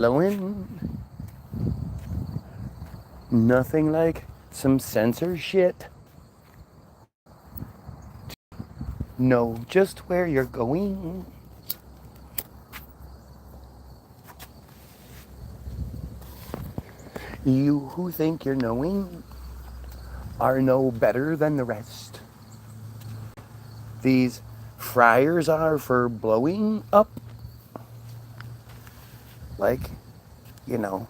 blowing. Nothing like some censorship. Know just where you're going. You who think you're knowing are no better than the rest. These fryers are for blowing up. Like, you know,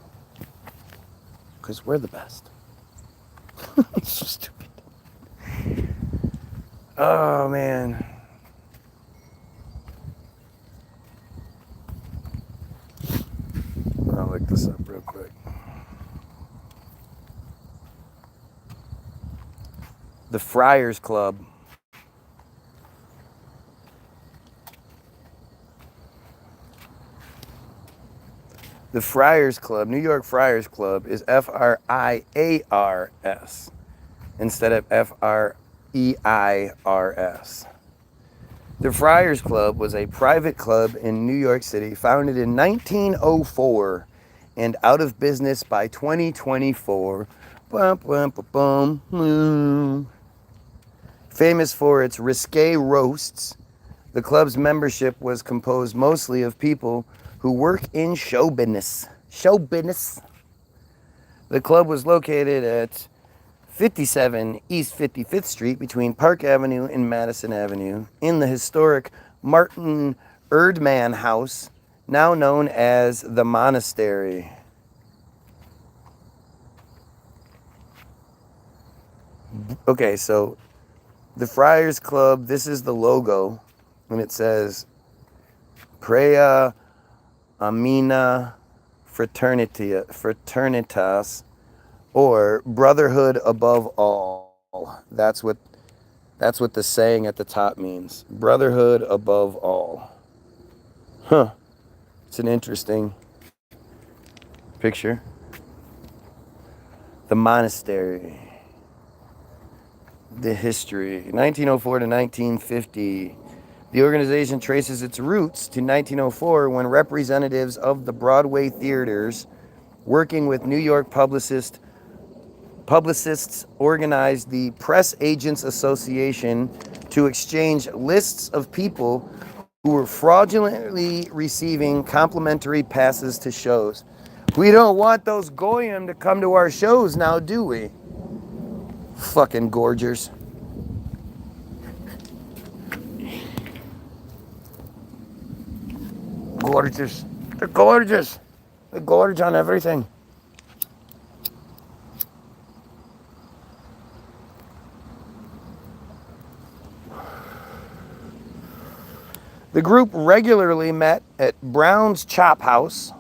because we're the best. So stupid. Oh, man. I'll look this up real quick. The Friars Club. The Friars Club, New York Friars Club, is Friars instead of F-R-E-I-R-S. The Friars Club was a private club in New York City founded in 1904 and out of business by 2024. Bum, bum, bum, bum. Famous for its risque roasts, the club's membership was composed mostly of people who work in show business. Show business. The club was located at 57 East 55th Street between Park Avenue and Madison Avenue in the historic Martin Erdman House, now known as the Monastery. Okay, so the Friars Club, this is the logo, and it says Prea Amina Fraternitas, or brotherhood above all. That's what the saying at the top means. Brotherhood above all. Huh. It's an interesting picture. The monastery. The history. 1904 to 1950. The organization traces its roots to 1904 when representatives of the Broadway theaters, working with New York publicists organized the Press Agents Association to exchange lists of people who were fraudulently receiving complimentary passes to shows. We don't want those goyim to come to our shows now, do we? Fucking gorgers. Gorgeous. They're gorgeous. They're gorgeous on everything. The group regularly met at Brown's Chop House.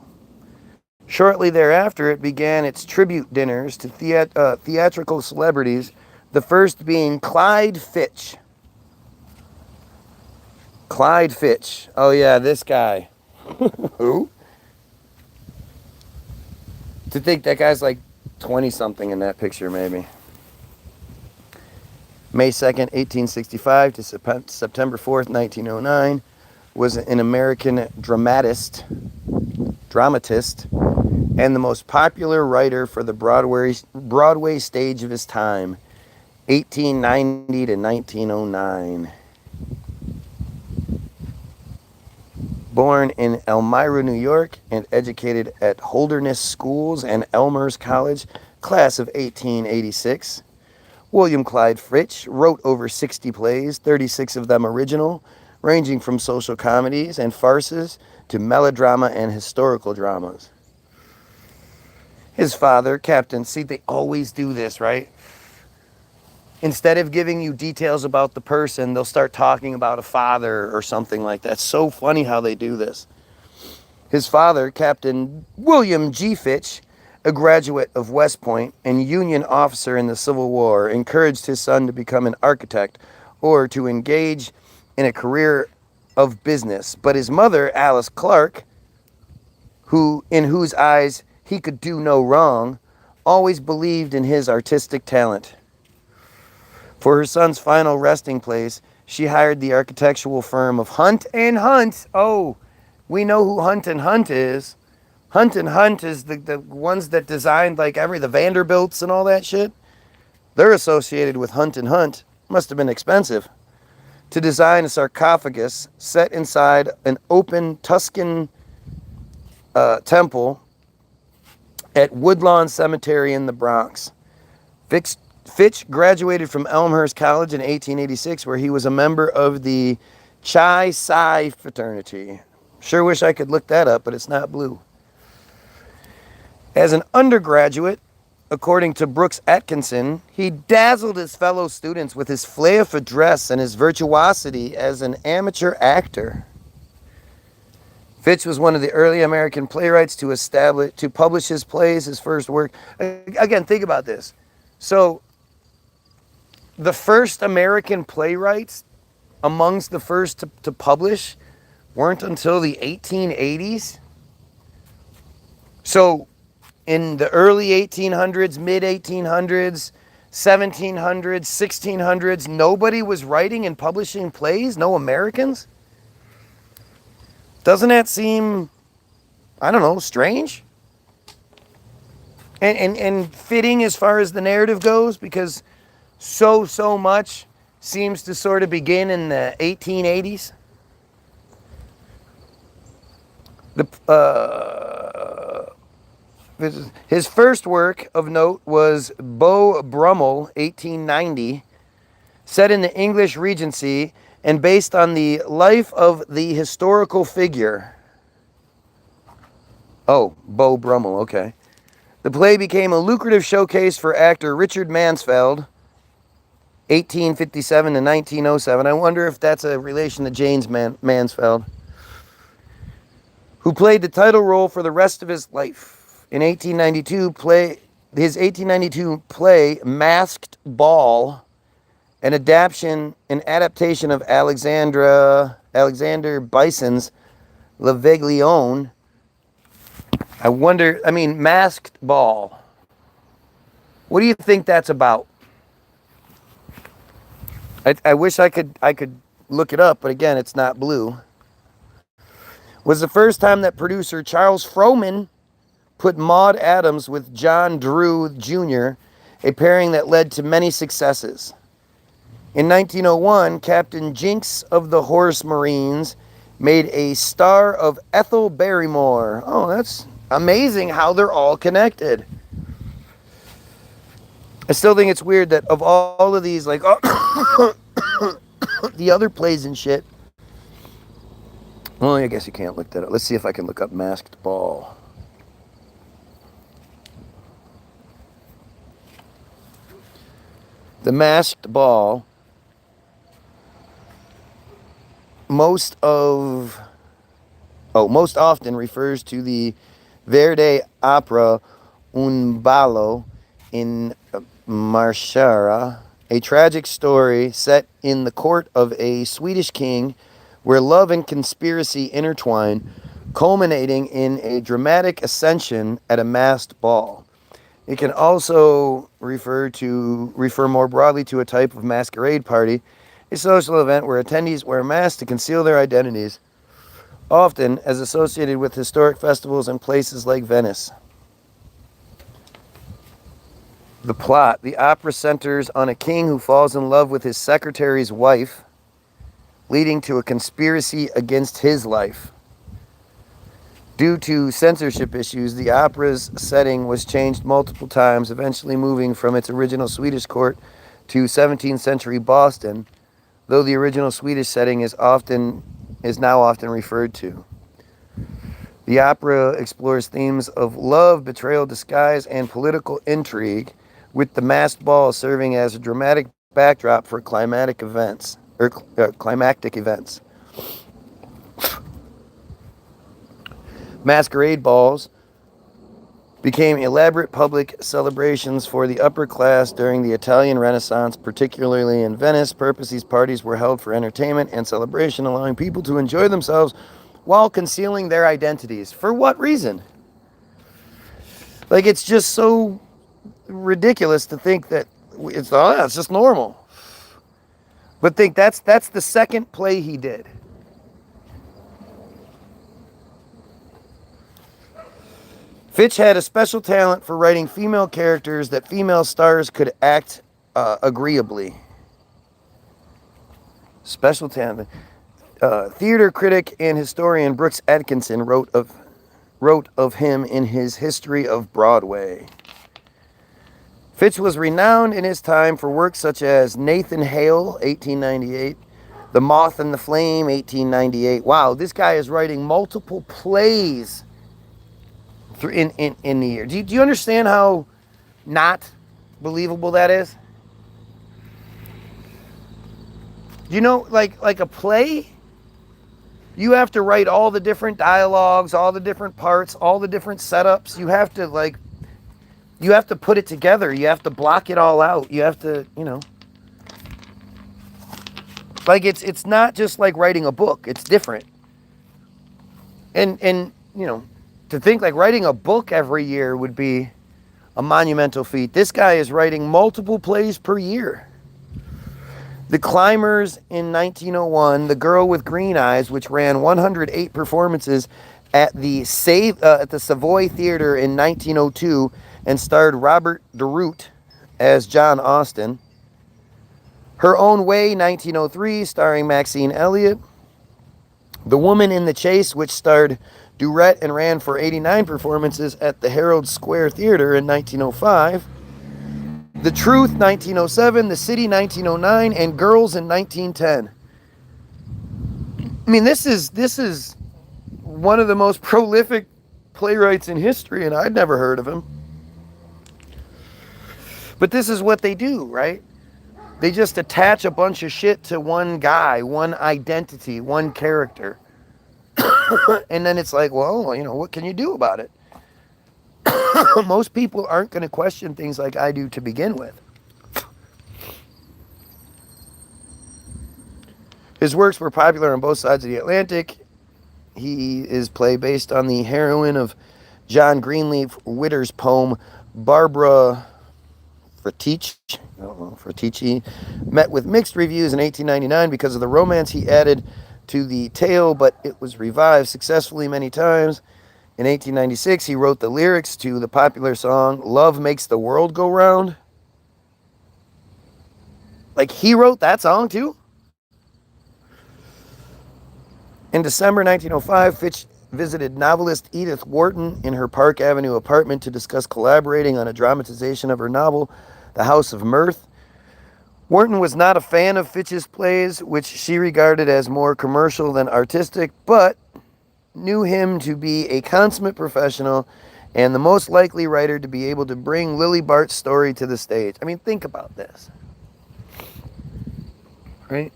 Shortly thereafter, it began its tribute dinners to theatrical celebrities, the first being Clyde Fitch. Clyde Fitch. Oh, yeah, this guy. Who? To think that guy's like 20-something in that picture, maybe. May 2nd, 1865 to September 4th, 1909, was an American dramatist, and the most popular writer for the Broadway stage of his time, 1890 to 1909. Born in Elmira, New York, and educated at Holderness Schools and Elmer's College, class of 1886. William Clyde Fitch wrote over 60 plays, 36 of them original, ranging from social comedies and farces to melodrama and historical dramas. His father, Captain, see, they always do this, right? Instead of giving you details about the person, they'll start talking about a father or something like that. It's so funny how they do this. His father, Captain William G. Fitch, a graduate of West Point and Union officer in the Civil War, encouraged his son to become an architect or to engage in a career of business. But his mother, Alice Clark, in whose eyes he could do no wrong, always believed in his artistic talent. For her son's final resting place, she hired the architectural firm of Hunt and Hunt. Oh, we know who Hunt and Hunt is. Hunt and Hunt is the ones that designed like the Vanderbilts and all that shit. They're associated with Hunt and Hunt. Must have been expensive to design a sarcophagus set inside an open Tuscan temple at Woodlawn Cemetery in the Bronx. Fitch graduated from Elmhurst College in 1886, where he was a member of the Chi Psi fraternity. Sure wish I could look that up, but it's not blue. As an undergraduate, according to Brooks Atkinson, he dazzled his fellow students with his flair for dress and his virtuosity as an amateur actor. Fitch was one of the early American playwrights to publish his plays, his first work. Again, think about this. So, the first American playwrights, amongst the first to publish, weren't until the 1880s. So, in the early 1800s, mid 1800s, 1700s, 1600s, nobody was writing and publishing plays? No Americans? Doesn't that seem, I don't know, strange? And fitting as far as the narrative goes, because so much seems to sort of begin in the 1880s. His first work of note was Beau Brummel, 1890, set in the English Regency and based on the life of the historical figure. Oh, Beau Brummel, okay. The play became a lucrative showcase for actor Richard Mansfield, 1857 to 1907. I wonder if that's a relation to James Mansfield, who played the title role for the rest of his life. In 1892 play Masked Ball, an adaptation of Alexander Bison's L'Aveuglione. Masked Ball. What do you think that's about? I wish I could look it up, but again, it's not blue. Was the first time that producer Charles Frohman put Maude Adams with John Drew Jr., a pairing that led to many successes. In 1901, Captain Jinks of the Horse Marines made a star of Ethel Barrymore. Oh, that's amazing how they're all connected. I still think it's weird that of all of these, like, the other plays and shit. Well, I guess you can't look that up. Let's see if I can look up Masked Ball. The Masked Ball, most often refers to the Verdi opera Un ballo in Marsera, a tragic story set in the court of a Swedish king where love and conspiracy intertwine, culminating in a dramatic ascension at a masked ball. It can also refer more broadly to a type of masquerade party, a social event where attendees wear masks to conceal their identities, often as associated with historic festivals in places like Venice. The plot: the opera centers on a king who falls in love with his secretary's wife, leading to a conspiracy against his life. Due to censorship issues, the opera's setting was changed multiple times, eventually moving from its original Swedish court to 17th century Boston, though the original Swedish setting is now often referred to. The opera explores themes of love, betrayal, disguise, and political intrigue, with the masked ball serving as a dramatic backdrop for climactic events. Masquerade balls became elaborate public celebrations for the upper class during the Italian Renaissance, particularly in Venice. These parties were held for entertainment and celebration, allowing people to enjoy themselves while concealing their identities. For what reason? Like, it's just so ridiculous to think that it's just normal. But think that's the second play he did. Fitch had a special talent for writing female characters that female stars could act agreeably. Special talent. Theater critic and historian Brooks Atkinson wrote of him in his History of Broadway. Fitch was renowned in his time for works such as Nathan Hale, 1898, The Moth and the Flame, 1898. Wow, this guy is writing multiple plays in the year. Do you understand how not believable that is? You know, like a play, you have to write all the different dialogues, all the different parts, all the different setups. You have to put it together. You have to block it all out. You have to, like it's not just like writing a book. It's different. And to think like writing a book every year would be a monumental feat. This guy is writing multiple plays per year. The Climbers in 1901, The Girl with Green Eyes, which ran 108 performances at the Savoy Theater in 1902 and starred Robert DeRoot as John Austen. Her Own Way, 1903, starring Maxine Elliott. The Woman in the Chase, which starred Durrett and ran for 89 performances at the Herald Square Theater in 1905. The Truth, 1907, The City, 1909, and Girls in 1910. I mean, this is one of the most prolific playwrights in history, and I'd never heard of him. But this is what they do, right? They just attach a bunch of shit to one guy, one identity, one character. And then it's like, well, what can you do about it? Most people aren't going to question things like I do to begin with. His works were popular on both sides of the Atlantic. He is play based on the heroine of John Greenleaf Whitter's poem, Barbara Fraticci, met with mixed reviews in 1899 because of the romance he added to the tale, but it was revived successfully many times. In 1896, he wrote the lyrics to the popular song, Love Makes the World Go Round. Like, he wrote that song too? In December 1905, Fitch visited novelist Edith Wharton in her Park Avenue apartment to discuss collaborating on a dramatization of her novel, The House of Mirth. Wharton was not a fan of Fitch's plays, which she regarded as more commercial than artistic, but knew him to be a consummate professional and the most likely writer to be able to bring Lily Bart's story to the stage. I mean, think about this. Right?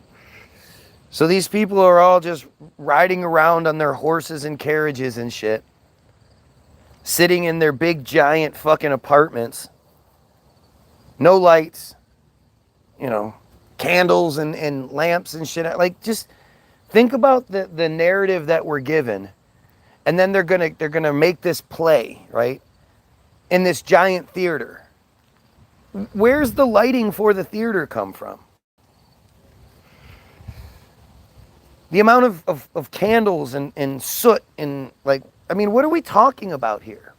So these people are all just riding around on their horses and carriages and shit, sitting in their big giant fucking apartments, no lights, candles and lamps and shit. Like, just think about the narrative that we're given, and then they're gonna make this play, right, in this giant theater. Where's the lighting for the theater come from? The amount of candles and soot and what are we talking about here?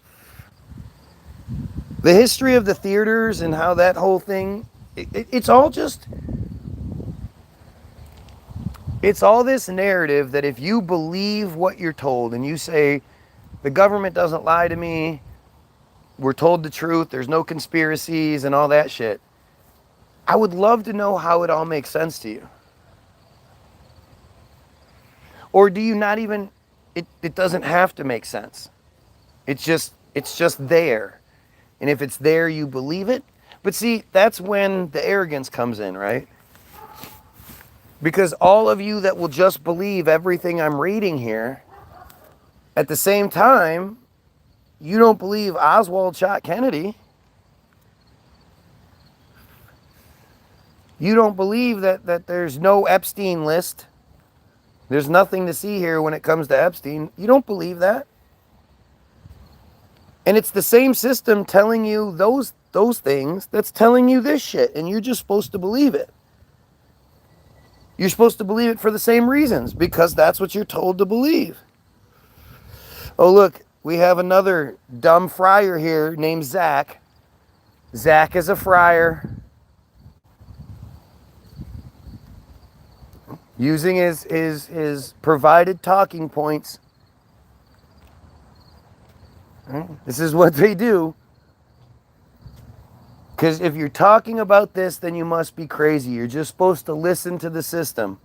The history of the theaters and how that whole thing, it's all this narrative that if you believe what you're told and you say, the government doesn't lie to me, we're told the truth, there's no conspiracies and all that shit, I would love to know how it all makes sense to you. Or do you not even, it doesn't have to make sense. It's just there. And if it's there, you believe it. But see, that's when the arrogance comes in, right? Because all of you that will just believe everything I'm reading here, at the same time, you don't believe Oswald shot Kennedy. You don't believe that there's no Epstein list. There's nothing to see here when it comes to Epstein. You don't believe that. And it's the same system telling you those things that's telling you this shit, and you're just supposed to believe it. You're supposed to believe it for the same reasons, because that's what you're told to believe. Oh, look, we have another dumb friar here named Zach. Zach is a friar. Using his provided talking points. This is what they do. Because if you're talking about this, then you must be crazy. You're just supposed to listen to the system.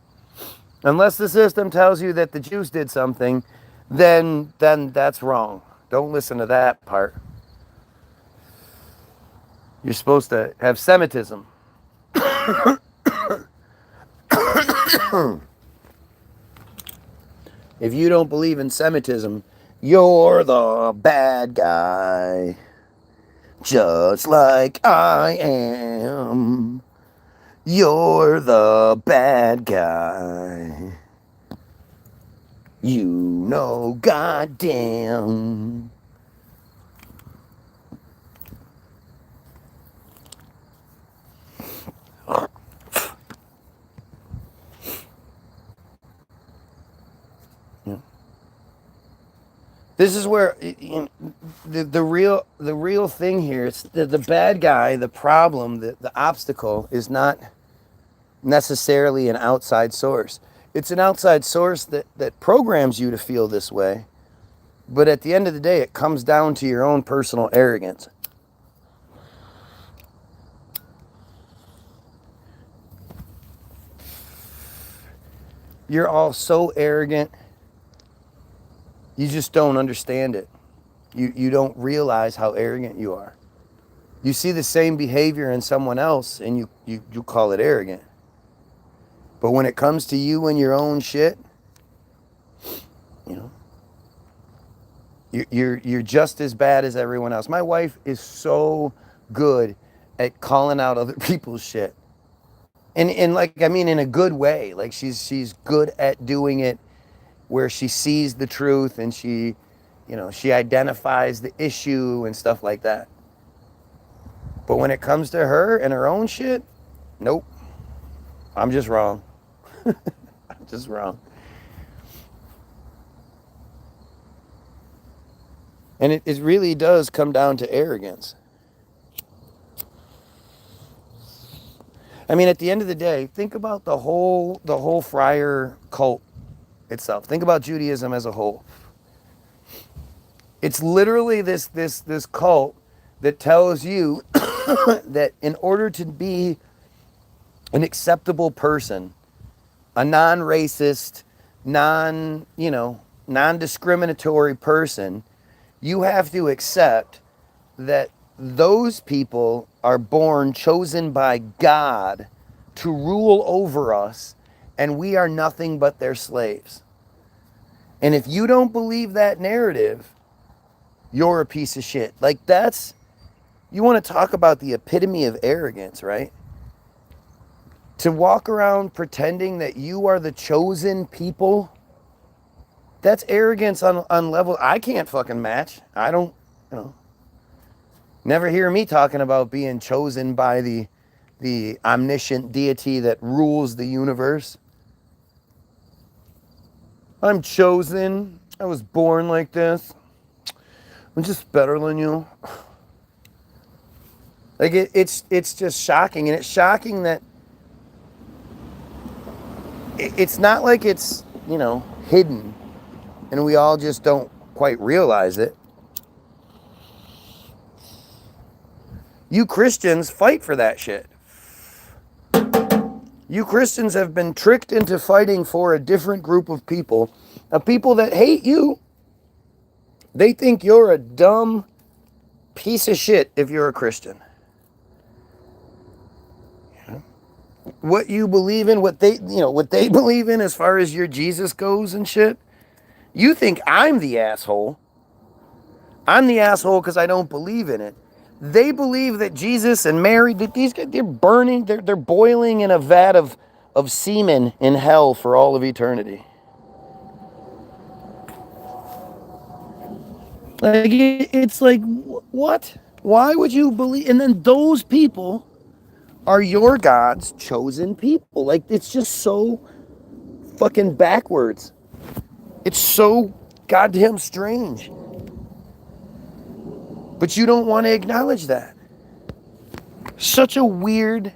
Unless the system tells you that the Jews did something, then that's wrong. Don't listen to that part. You're supposed to have Semitism. If you don't believe in Semitism, you're the bad guy. Just like I am. You're the bad guy. You know, goddamn. This is where the real thing here. It's the bad guy. The problem, the obstacle is not necessarily an outside source. It's an outside source that programs you to feel this way. But at the end of the day, it comes down to your own personal arrogance. You're all so arrogant. You just don't understand it. You don't realize how arrogant you are. You see the same behavior in someone else and you call it arrogant. But when it comes to you and your own shit, you know, you're just as bad as everyone else. My wife is so good at calling out other people's shit. And like, I mean, in a good way. Like she's good at doing it where she sees the truth and she identifies the issue and stuff like that. But when it comes to her and her own shit, nope. I'm just wrong. I'm just wrong. And it really does come down to arrogance. I mean, at the end of the day, think about the whole friar cult itself. Think about Judaism as a whole. It's literally this cult that tells you that in order to be an acceptable person, a non-racist, non-discriminatory person, you have to accept that those people are born, chosen by God to rule over us, and we are nothing but their slaves. And if you don't believe that narrative, you're a piece of shit. Like you want to talk about the epitome of arrogance, right? To walk around pretending that you are the chosen people, that's arrogance on level I can't fucking match. I don't, never hear me talking about being chosen by the omniscient deity that rules the universe. I'm chosen. I was born like this. I'm just better than you. Like it's just shocking, and it's shocking that it's not like it's hidden, and we all just don't quite realize it. You Christians fight for that shit. You Christians have been tricked into fighting for a different group of people that hate you. They think you're a dumb piece of shit if you're a Christian. What you believe in, what they believe in as far as your Jesus goes and shit. You think I'm the asshole. I'm the asshole because I don't believe in it. They believe that Jesus and Mary, that these guys, they're burning, they're boiling in a vat of semen in hell for all of eternity. Like, it's like, what? Why would you believe? And then those people are your God's chosen people. Like, it's just so fucking backwards. It's so goddamn strange. But you don't want to acknowledge that. Such a weird,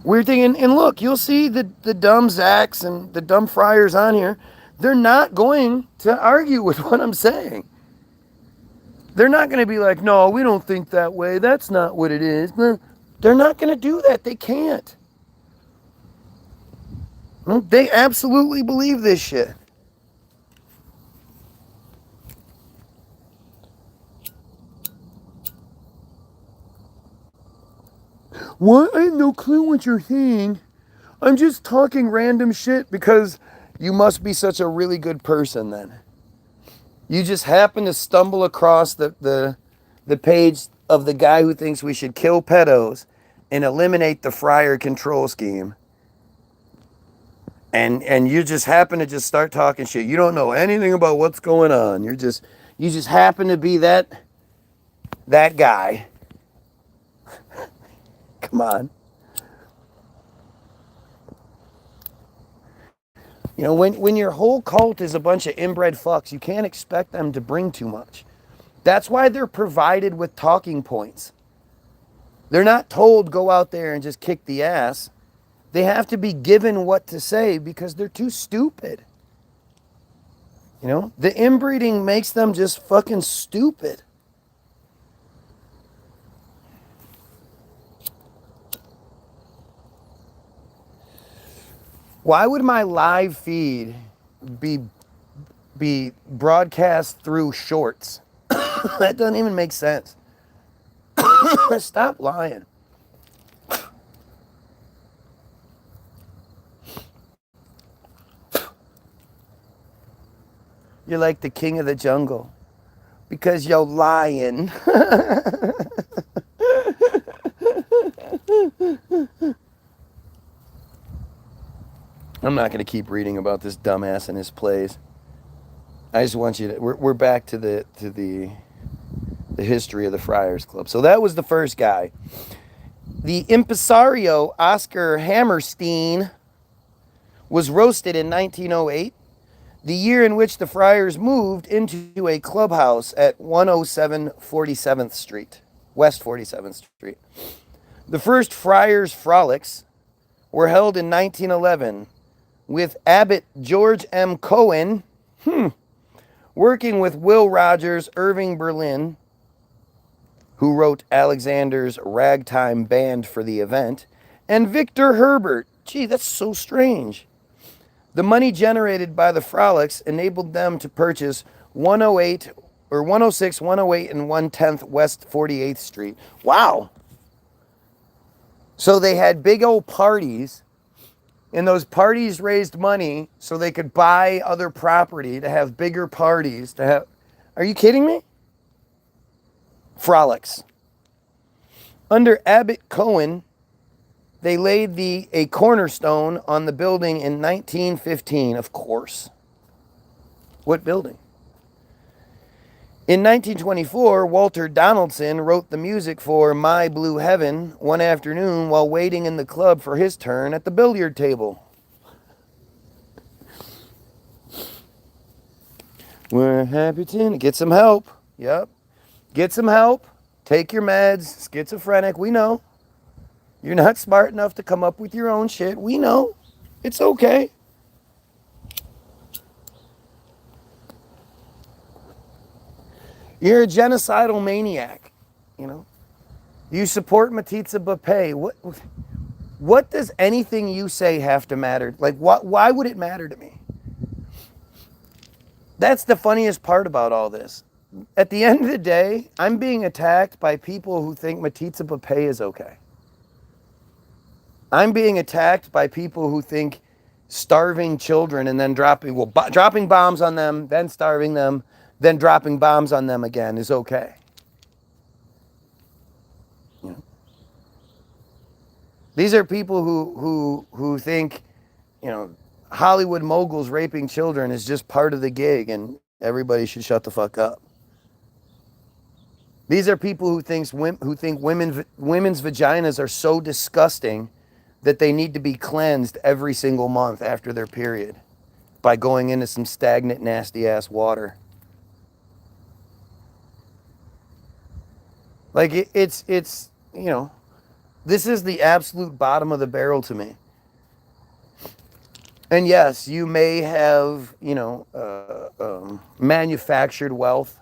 weird thing. And look, you'll see the dumb Zacks and the dumb friars on here. They're not going to argue with what I'm saying. They're not going to be like, no, we don't think that way. That's not what it is. They're not going to do that. They can't. They absolutely believe this shit. What? I have no clue what you're saying. I'm just talking random shit because you must be such a really good person then. You just happen to stumble across the page of the guy who thinks we should kill pedos and eliminate the friar control scheme. And you just happen to just start talking shit. You don't know anything about what's going on. You just happen to be that guy. Come on. When your whole cult is a bunch of inbred fucks, you can't expect them to bring too much. That's why they're provided with talking points. They're not told go out there and just kick the ass. They have to be given what to say because they're too stupid. The inbreeding makes them just fucking stupid. Why would my live feed be broadcast through shorts? That doesn't even make sense. Stop lying. You're like the king of the jungle because you're lying. I'm not going to keep reading about this dumbass and his plays. I just want you to. We're back to the history of the Friars Club. So that was the first guy. The impresario Oscar Hammerstein was roasted in 1908, the year in which the Friars moved into a clubhouse at 107 47th Street, West 47th Street. The first Friars Frolics were held in 1911 with Abbot George M. Cohen, working with Will Rogers, Irving Berlin, who wrote Alexander's Ragtime Band for the event, and Victor Herbert. Gee, that's so strange. The money generated by the Frolics enabled them to purchase 106, 108, and 110th West 48th Street. Wow. So they had big old parties, and those parties raised money so they could buy other property to have bigger parties. Are you kidding me? Frolics. Under Abbot Cohen, they laid a cornerstone on the building in 1915, of course. What building? In 1924, Walter Donaldson wrote the music for My Blue Heaven one afternoon while waiting in the club for his turn at the billiard table. We're happy to get some help. Yep. Get some help. Take your meds. Schizophrenic. We know. You're not smart enough to come up with your own shit. We know. It's okay. You're a genocidal maniac. You support Matitza Bapay. What does anything you say have to matter? Like, why would it matter to me? That's the funniest part about all this. At the end of the day, I'm being attacked by people who think Matitza Bapay is okay. I'm being attacked by people who think starving children and then dropping bombs on them, then starving them, then dropping bombs on them again is okay. These are people who think, Hollywood moguls raping children is just part of the gig and everybody should shut the fuck up. These are people who think women's vaginas are so disgusting that they need to be cleansed every single month after their period by going into some stagnant, nasty ass water. Like it's this is the absolute bottom of the barrel to me. And yes, you may have, manufactured wealth.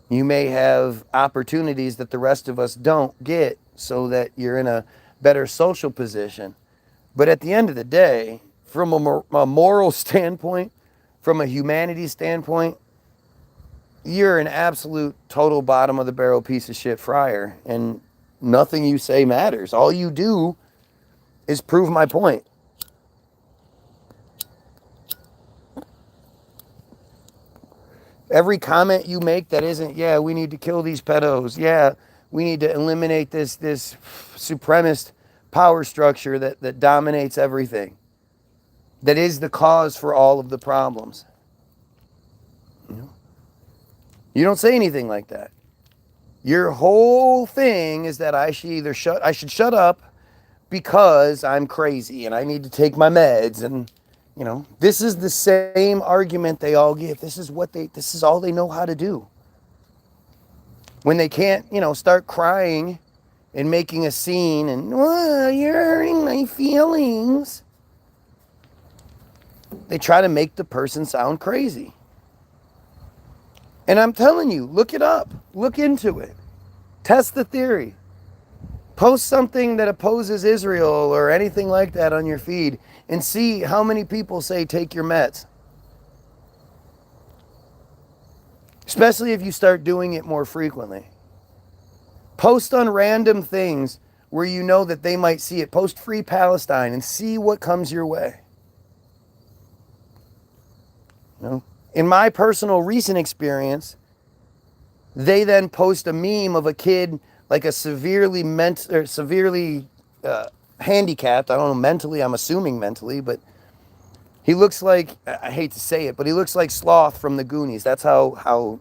You may have opportunities that the rest of us don't get so that you're in a better social position. But at the end of the day, from a moral standpoint, from a humanity standpoint, you're an absolute total bottom of the barrel piece of shit friar. And nothing you say matters. All you do is prove my point. Every comment you make that isn't, yeah, we need to kill these pedos. Yeah, we need to eliminate this supremacist power structure that dominates everything. That is the cause for all of the problems. You don't say anything like that. Your whole thing is that I should shut up because I'm crazy and I need to take my meds, and this is the same argument they all give. This is all they know how to do. When they can't, start crying and making a scene and, oh, you're hurting my feelings. They try to make the person sound crazy. And I'm telling you, look it up. Look into it. Test the theory. Post something that opposes Israel or anything like that on your feed and see how many people say take your meds. Especially if you start doing it more frequently. Post on random things where you know that they might see it. Post Free Palestine and see what comes your way. In my personal recent experience, they then post a meme of a kid like a severely handicapped. I don't know, mentally, I'm assuming mentally, but he looks like, I hate to say it, but he looks like Sloth from the Goonies. That's how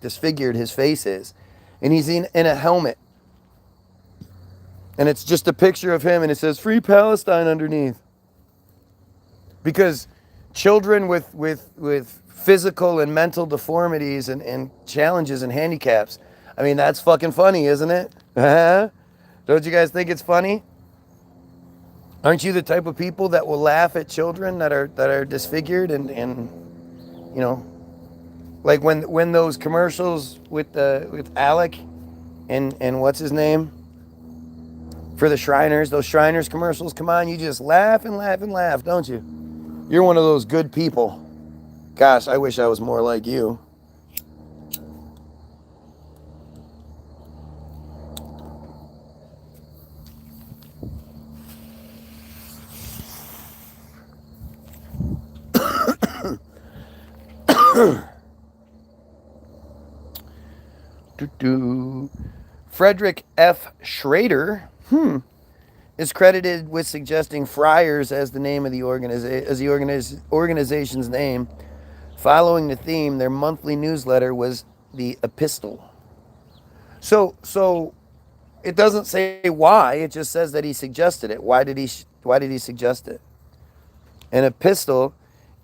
disfigured his face is. And he's in a helmet. And it's just a picture of him and it says Free Palestine underneath. Because children with physical and mental deformities and challenges and handicaps, I mean, that's fucking funny, isn't it? Don't you guys think it's funny? Aren't you the type of people that will laugh at children that are disfigured and like when those commercials with Alec and what's his name for the Shriners, those Shriners commercials come on, you just laugh and laugh and laugh, don't you? You're one of those good people. Gosh, I wish I was more like you. Frederick F. Schrader is credited with suggesting Friars as the name of the organization's name. Following the theme, their monthly newsletter was the Epistle. So it doesn't say why. It just says that he suggested it. Why did he suggest it? An epistle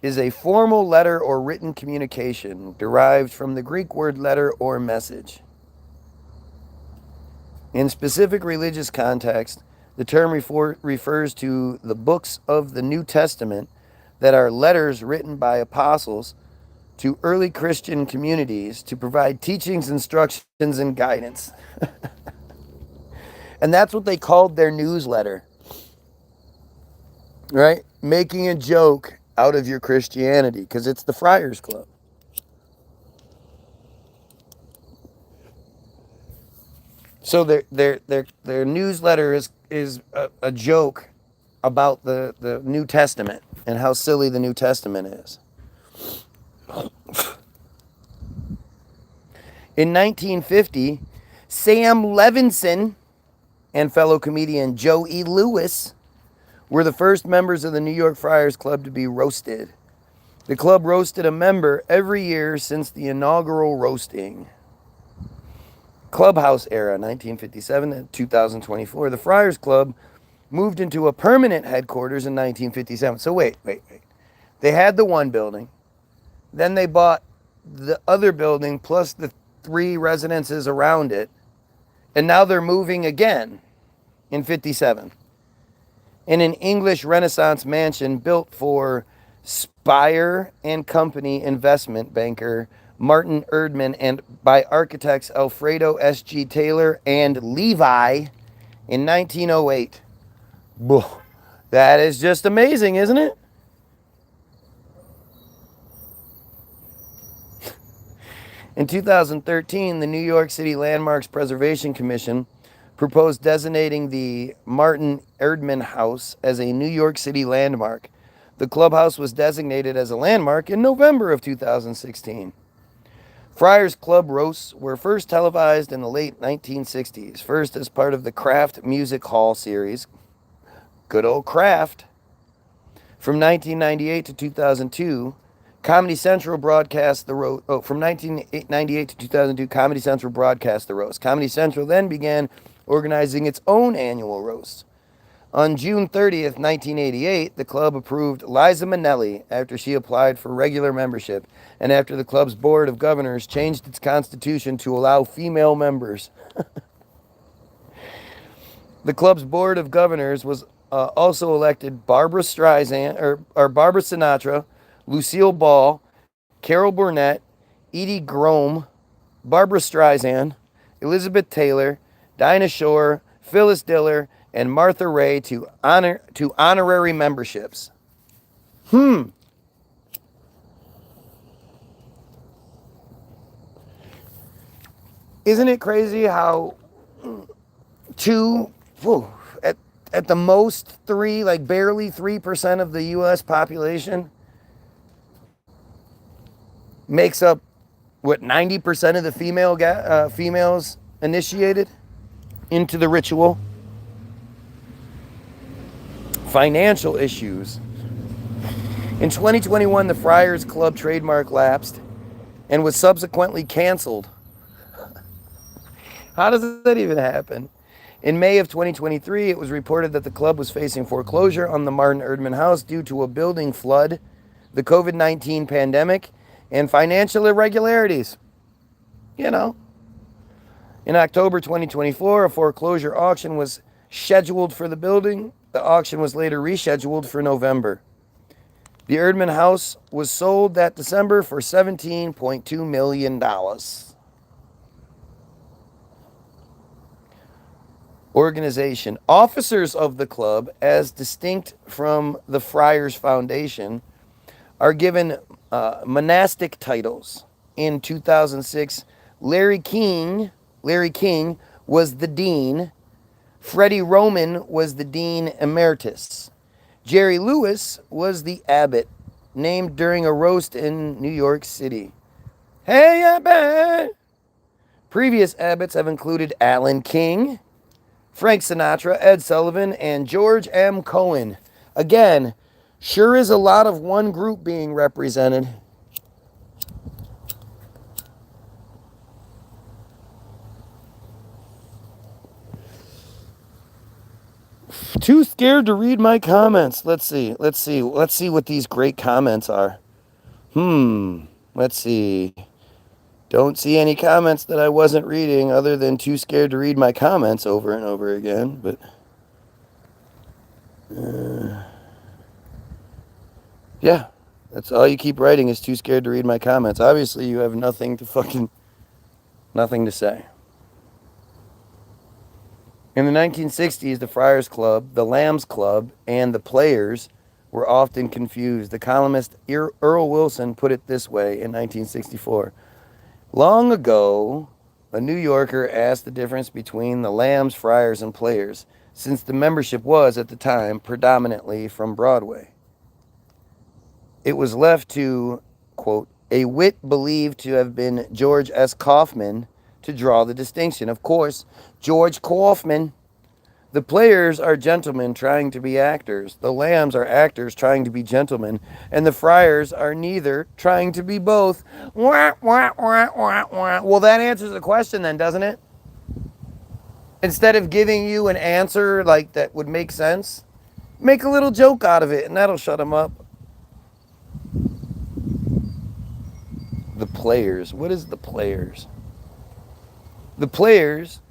is a formal letter or written communication derived from the Greek word letter or message. In specific religious context, the term refers to the books of the New Testament that are letters written by apostles to early Christian communities to provide teachings, instructions, and guidance. And that's what they called their newsletter. Right? Making a joke out of your Christianity, because it's the Friars Club. So their newsletter is a joke about the New Testament and how silly the New Testament is. In 1950, Sam Levinson and fellow comedian Joe E. Lewis were the first members of the New York Friars Club to be roasted. The club roasted a member every year since the inaugural roasting. Clubhouse era, 1957 to 2024. The Friars Club moved into a permanent headquarters in 1957. So wait. They had the one building. Then they bought the other building plus the 3 residences around it. And now they're moving again in 57 in an English Renaissance mansion built for Spire and Company investment banker Martin Erdman and by architects Alfredo S.G. Taylor and Levi in 1908. That is just amazing, isn't it? In 2013, the New York City Landmarks Preservation Commission proposed designating the Martin Erdman House as a New York City landmark. The clubhouse was designated as a landmark in November of 2016. Friars Club roasts were first televised in the late 1960s, first as part of the Kraft Music Hall series. Good old Kraft. From 1998 to 2002, Comedy Central broadcast the roast. From 1998 to 2002, Comedy Central broadcast the roast. Comedy Central then began organizing its own annual roast. On June 30th, 1988, the club approved Liza Minnelli after she applied for regular membership and after the club's board of governors changed its constitution to allow female members. The club's board of governors was also elected Barbara Streisand, or Barbara Sinatra, Lucille Ball, Carol Burnett, Edie Grome, Barbara Streisand, Elizabeth Taylor, Dinah Shore, Phyllis Diller, and Martha Raye to honorary memberships. Isn't it crazy how at the most 3, like barely 3% of the U.S. population makes up, 90% of the females initiated into the ritual? Financial issues. In 2021, the Friars Club trademark lapsed and was subsequently canceled. How does that even happen? In May of 2023, it was reported that the club was facing foreclosure on the Martin Erdman House due to a building flood, the COVID-19 pandemic, and financial irregularities. In October 2024, a foreclosure auction was scheduled for the building. The auction was later rescheduled for November. The Erdman House was sold that December for $17.2 million. Organization. Officers of the club, as distinct from the Friars Foundation, are given monastic titles. In 2006, Larry King was the dean. Freddie Roman was the dean emeritus. Jerry Lewis was the abbot, named during a roast in New York City. Hey, abbot! Previous abbots have included Alan King, Frank Sinatra, Ed Sullivan, and George M. Cohen. Again, sure is a lot of one group being represented. Too scared to read my comments. Let's see what these great comments are. Let's see. Don't see any comments that I wasn't reading other than too scared to read my comments over and over again, but yeah, that's all you keep writing is too scared to read my comments. Obviously, you have nothing to say. In the 1960s, the Friars Club, the Lambs Club, and the Players were often confused. The columnist Earl Wilson put it this way in 1964. Long ago, a New Yorker asked the difference between the Lambs, Friars, and Players, since the membership was, at the time, predominantly from Broadway. It was left to, quote, a wit believed to have been George S. Kaufman to draw the distinction. Of course, George Kaufman. The Players are gentlemen trying to be actors. The Lambs are actors trying to be gentlemen. And the Friars are neither, trying to be both. Wah, wah, wah, wah, wah. Well, that answers the question then, doesn't it? Instead of giving you an answer like that would make sense, make a little joke out of it, and that'll shut them up. The Players. What is the Players? The Players,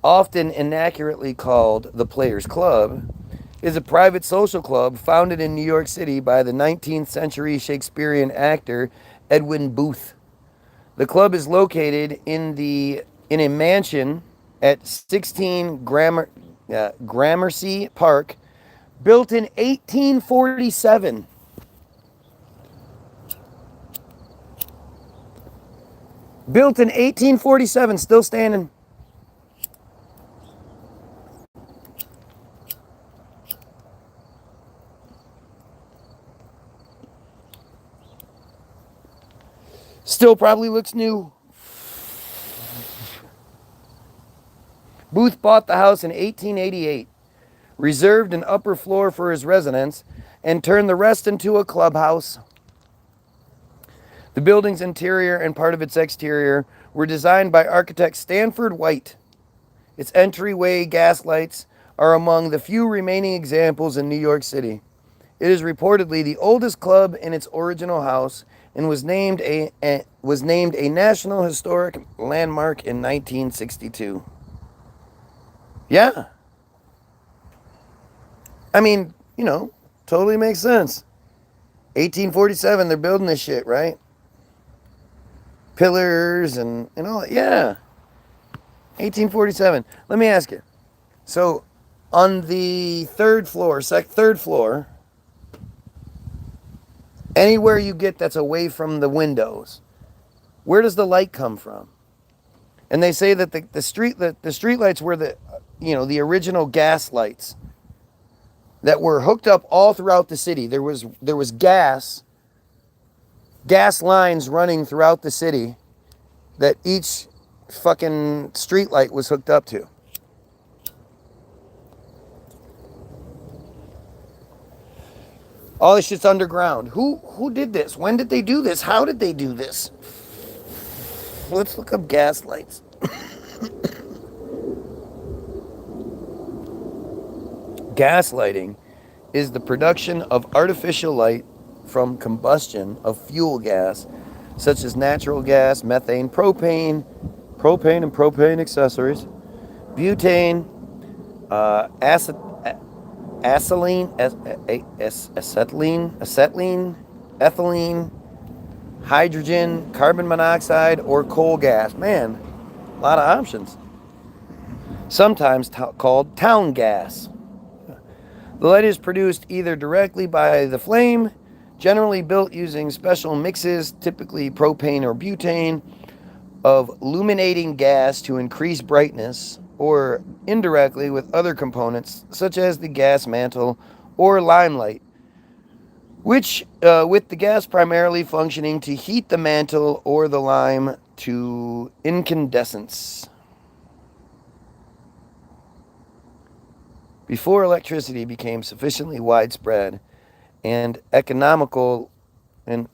often inaccurately called the Players Club, is a private social club founded in New York City by the 19th century Shakespearean actor Edwin Booth. The club is located in a mansion at 16 Gramercy Park, built in 1847. Built in 1847, still standing. Still probably looks new. Booth bought the house in 1888, reserved an upper floor for his residence, and turned the rest into a clubhouse. The building's interior and part of its exterior were designed by architect Stanford White. Its entryway gas lights are among the few remaining examples in New York City. It is reportedly the oldest club in its original house and was named a National Historic Landmark in 1962. Yeah. I mean, totally makes sense. 1847, they're building this shit, right? Pillars and all that. Yeah. 1847. Let me ask you. So, on the third floor, anywhere you get that's away from the windows, where does the light come from? And they say that the street lights were the original gas lights that were hooked up all throughout the city. There was gas lines running throughout the city that each fucking street light was hooked up to. All this shit's underground. Who did this? When did they do this? How did they do this? Let's look up gas lights. Gaslighting is the production of artificial light from combustion of fuel gas, such as natural gas, methane, propane and propane accessories, butane, acetylene, ethylene, hydrogen, carbon monoxide, or coal gas. Man, a lot of options. Sometimes called town gas. The light is produced either directly by the flame, generally built using special mixes, typically propane or butane, of illuminating gas to increase brightness, or indirectly with other components such as the gas mantle or limelight, which with the gas primarily functioning to heat the mantle or the lime to incandescence. Before electricity became sufficiently widespread and economical to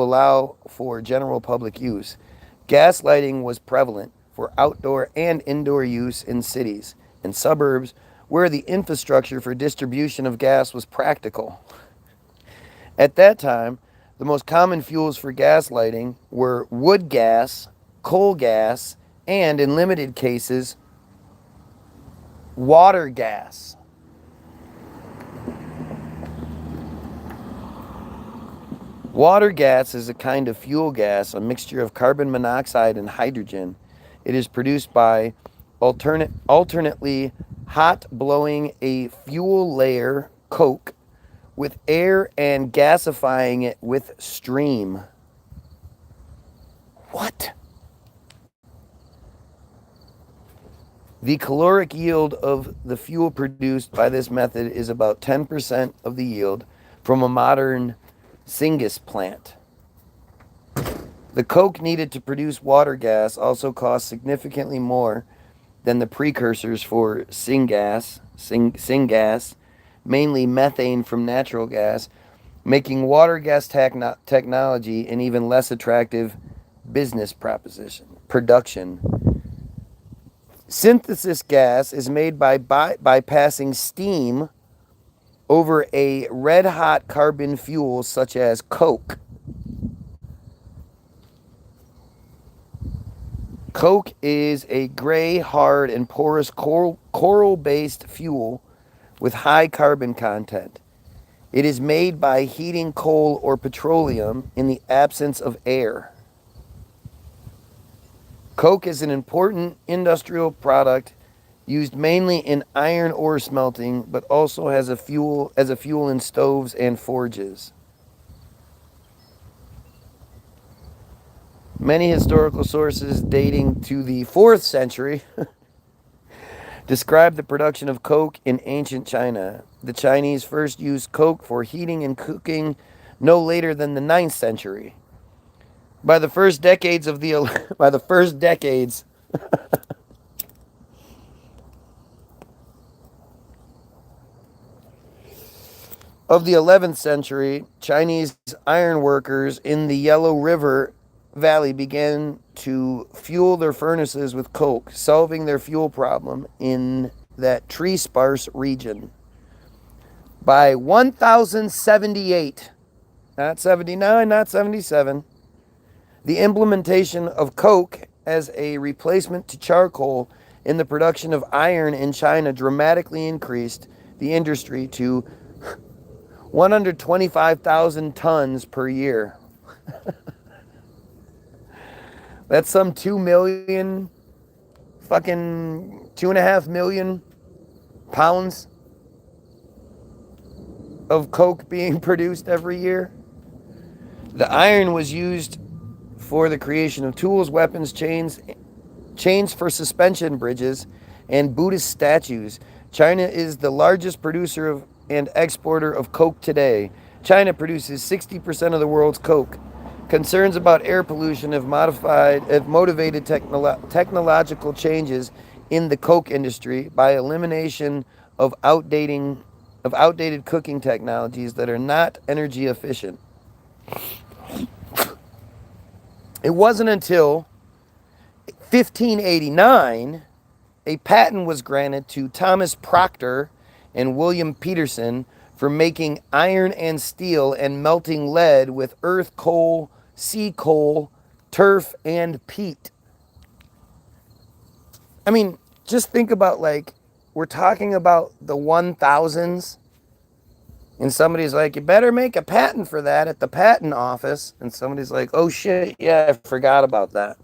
allow for general public use, gas lighting was prevalent for outdoor and indoor use in cities and suburbs where the infrastructure for distribution of gas was practical. At that time, the most common fuels for gas lighting were wood gas, coal gas, and, in limited cases, water gas. Water gas is a kind of fuel gas, a mixture of carbon monoxide and hydrogen. It is produced by alternately hot blowing a fuel layer, coke, with air and gasifying it with steam. What? The caloric yield of the fuel produced by this method is about 10% of the yield from a modern syngas plant. The coke needed to produce water gas also costs significantly more than the precursors for syngas, mainly methane from natural gas, making water gas technology an even less attractive business production. Synthesis gas is made by passing steam over a red-hot carbon fuel such as coke. Coke is a gray, hard, and porous coral-based fuel with high carbon content. It is made by heating coal or petroleum in the absence of air. Coke is an important industrial product used mainly in iron ore smelting, but also as a fuel in stoves and forges. Many historical sources dating to the 4th century describe the production of coke in ancient China. The Chinese first used coke for heating and cooking no later than the 9th century. By the first decades of the 11th century, Chinese iron workers in the Yellow River Valley began to fuel their furnaces with coke, solving their fuel problem in that tree-sparse region. By 1078, not 79, not 77, the implementation of coke as a replacement to charcoal in the production of iron in China dramatically increased the industry to 125,000 tons per year. That's some 2 million, fucking 2.5 million pounds of coke being produced every year. The iron was used for the creation of tools, weapons, chains for suspension bridges, and Buddhist statues. China is the largest producer of and exporter of coke today. China produces 60% of the world's coke. Concerns about air pollution have motivated technological changes in the coke industry by elimination of outdated cooking technologies that are not energy efficient. It wasn't until 1589 a patent was granted to Thomas Proctor and William Peterson for making iron and steel and melting lead with earth coal, sea coal, turf, and peat. I mean, just think about, like, we're talking about the 1000s, and somebody's like, you better make a patent for that at the patent office. And somebody's like, oh shit, yeah, I forgot about that.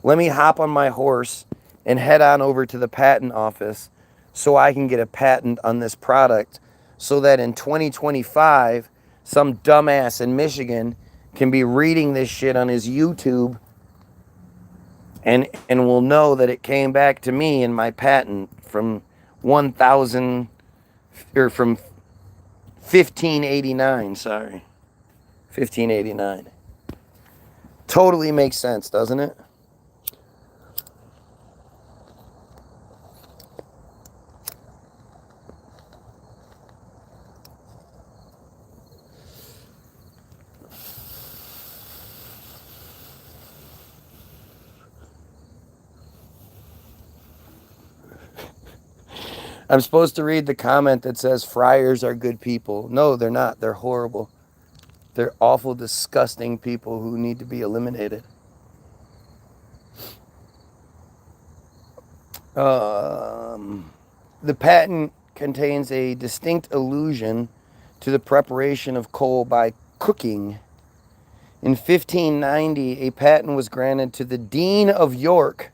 Let me hop on my horse and head on over to the patent office so I can get a patent on this product, so that in 2025, some dumbass in Michigan can be reading this shit on his YouTube and will know that it came back to me in my patent from 1589, sorry. 1589. Totally makes sense, doesn't it? I'm supposed to read the comment that says friars are good people. No, they're not. They're horrible. They're awful, disgusting people who need to be eliminated. The patent contains a distinct allusion to the preparation of coal by cooking. In 1590, a patent was granted to the Dean of York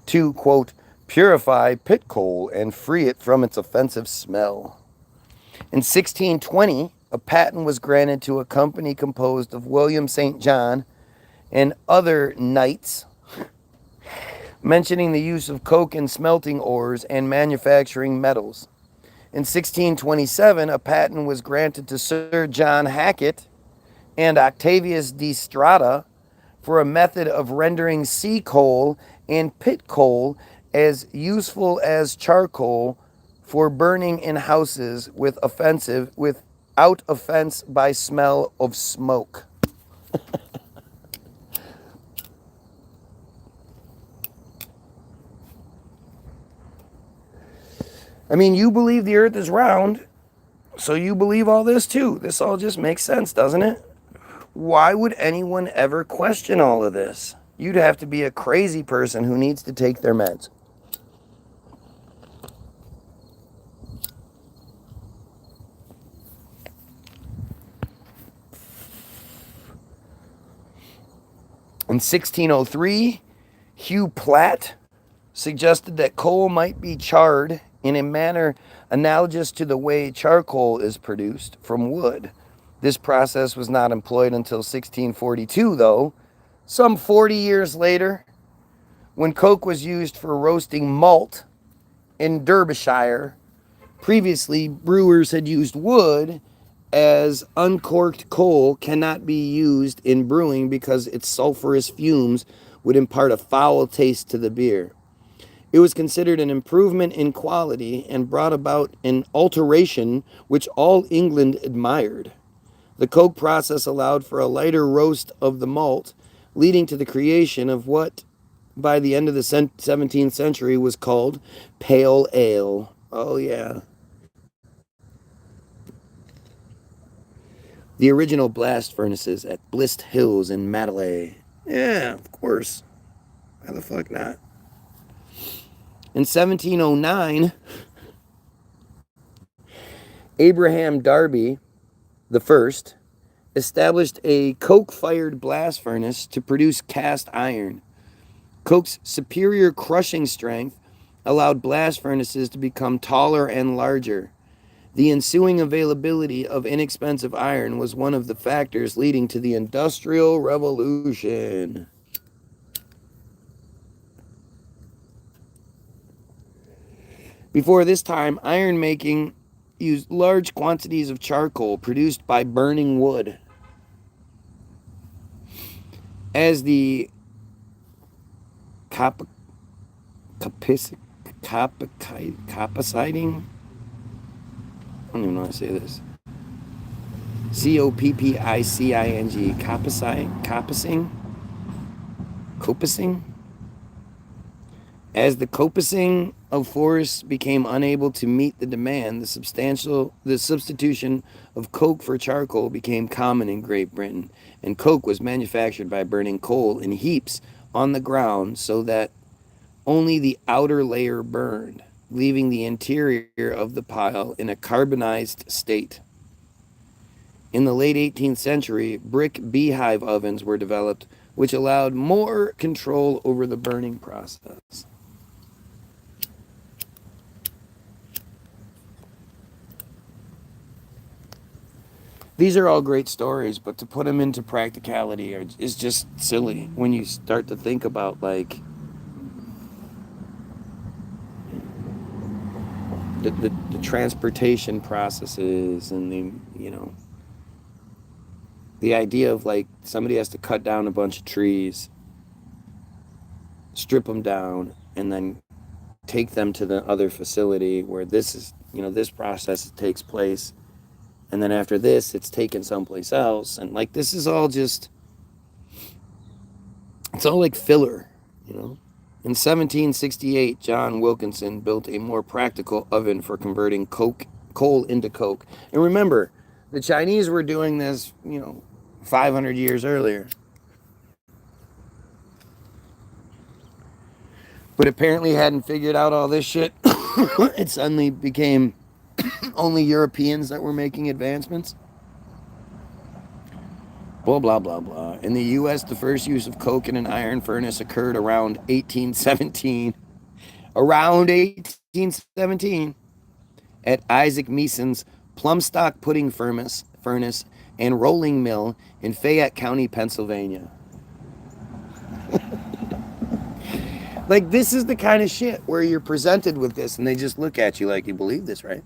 to, quote, purify pit coal and free it from its offensive smell. In 1620, a patent was granted to a company composed of William St. John and other knights, mentioning the use of coke in smelting ores and manufacturing metals. In 1627, a patent was granted to Sir John Hackett and Octavius de Strada for a method of rendering sea coal and pit coal as useful as charcoal for burning in houses without offense by smell of smoke. I mean, you believe the earth is round, so you believe all this too. This all just makes sense, doesn't it? Why would anyone ever question all of this? You'd have to be a crazy person who needs to take their meds. In 1603, Hugh Platt suggested that coal might be charred in a manner analogous to the way charcoal is produced from wood. This process was not employed until 1642, though. Some 40 years later, when coke was used for roasting malt in Derbyshire, previously brewers had used wood, as uncorked coal cannot be used in brewing because its sulfurous fumes would impart a foul taste to the beer. It was considered an improvement in quality and brought about an alteration which all England admired. The coke process allowed for a lighter roast of the malt, leading to the creation of what, by the end of the 17th century, was called pale ale. Oh, yeah. The original blast furnaces at Blist Hills in Madeley. Yeah, of course. Why the fuck not? In 1709, Abraham Darby I established a coke-fired blast furnace to produce cast iron. Coke's superior crushing strength allowed blast furnaces to become taller and larger. The ensuing availability of inexpensive iron was one of the factors leading to the Industrial Revolution. Before this time, iron making used large quantities of charcoal produced by burning wood. As the capacitating, I don't even know how to say this. Coppicing, coppicing. As the coppicing of forests became unable to meet the demand, the substitution of coke for charcoal became common in Great Britain, and coke was manufactured by burning coal in heaps on the ground so that only the outer layer burned, leaving the interior of the pile in a carbonized state. In the late 18th century, brick beehive ovens were developed, which allowed more control over the burning process. These are all great stories, but to put them into practicality is just silly when you start to think about, like, the transportation processes and the idea of, like, somebody has to cut down a bunch of trees, strip them down, and then take them to the other facility where this process takes place. And then after this, it's taken someplace else. And, like, this is all just, it's all like filler, In 1768, John Wilkinson built a more practical oven for converting coal into coke. And remember, the Chinese were doing this, 500 years earlier. But apparently hadn't figured out all this shit. It suddenly became only Europeans that were making advancements. Blah, blah, blah, blah. In the U.S., the first use of coke in an iron furnace occurred around 1817. Around 1817, at Isaac Meeson's Plumstock Pudding Furnace and Rolling Mill in Fayette County, Pennsylvania. Like, this is the kind of shit where you're presented with this and they just look at you like, you believe this, right?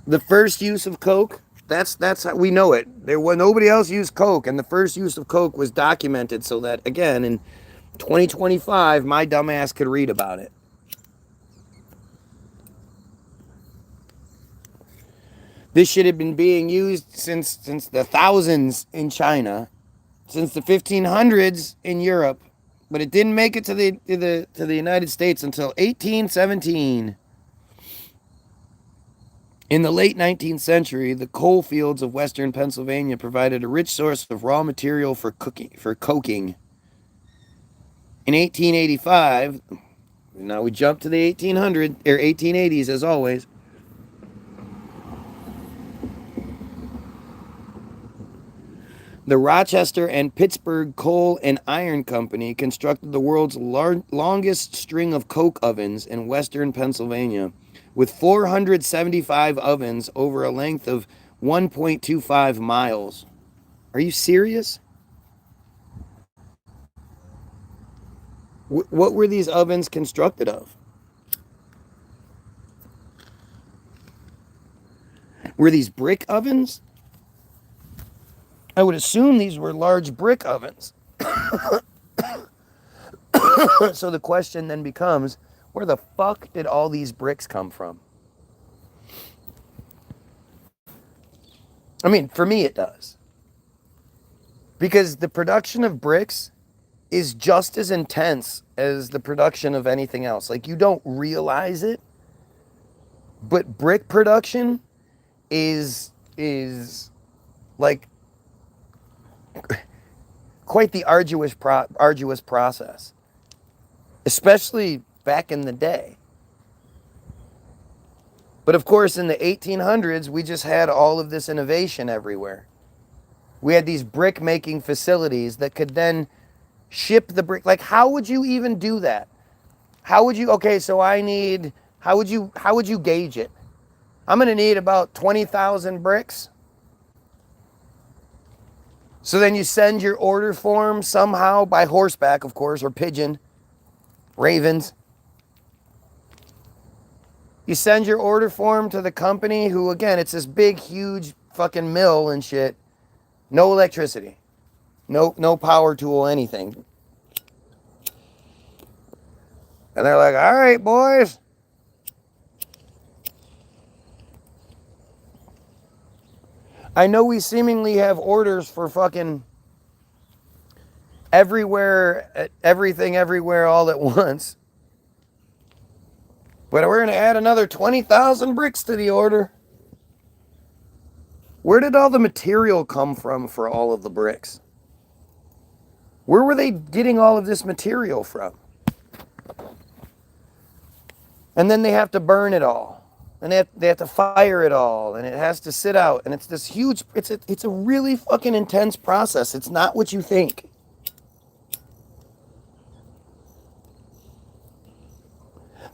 The first use of coke, that's how we know it. Nobody else used coke, and the first use of coke was documented so that, again, in 2025, my dumbass could read about it. This shit had been being used since the thousands in China, since the 1500s in Europe, but it didn't make it to the United States until 1817. In the late 19th century, the coal fields of western Pennsylvania provided a rich source of raw material for coking. In 1885, now we jump to the 1800s or 1880s as always. The Rochester and Pittsburgh Coal and Iron Company constructed the world's longest string of coke ovens in western Pennsylvania, with 475 ovens over a length of 1.25 miles. Are you serious? What were these ovens constructed of? Were these brick ovens? I would assume these were large brick ovens. So the question then becomes, where the fuck did all these bricks come from? I mean, for me it does. Because the production of bricks is just as intense as the production of anything else. Like, you don't realize it, but brick production is like quite the arduous process, especially back in the day. But of course, in the 1800s, we just had all of this innovation everywhere. We had these brick making facilities that could then ship the brick. Like, how would you even do that? How would you, okay, so how would you gauge it? I'm going to need about 20,000 bricks. So then you send your order form somehow by horseback, of course, or pigeon, ravens. You send your order form to the company who, again, it's this big, huge fucking mill and shit. No electricity. No power tool, anything. And they're like, all right, boys. I know we seemingly have orders for fucking everywhere, everything, everywhere, all at once. But we're going to add another 20,000 bricks to the order. Where did all the material come from for all of the bricks? Where were they getting all of this material from? And then they have to burn it all. And they have to fire it all. And it has to sit out. And it's this huge, it's a really fucking intense process. It's not what you think.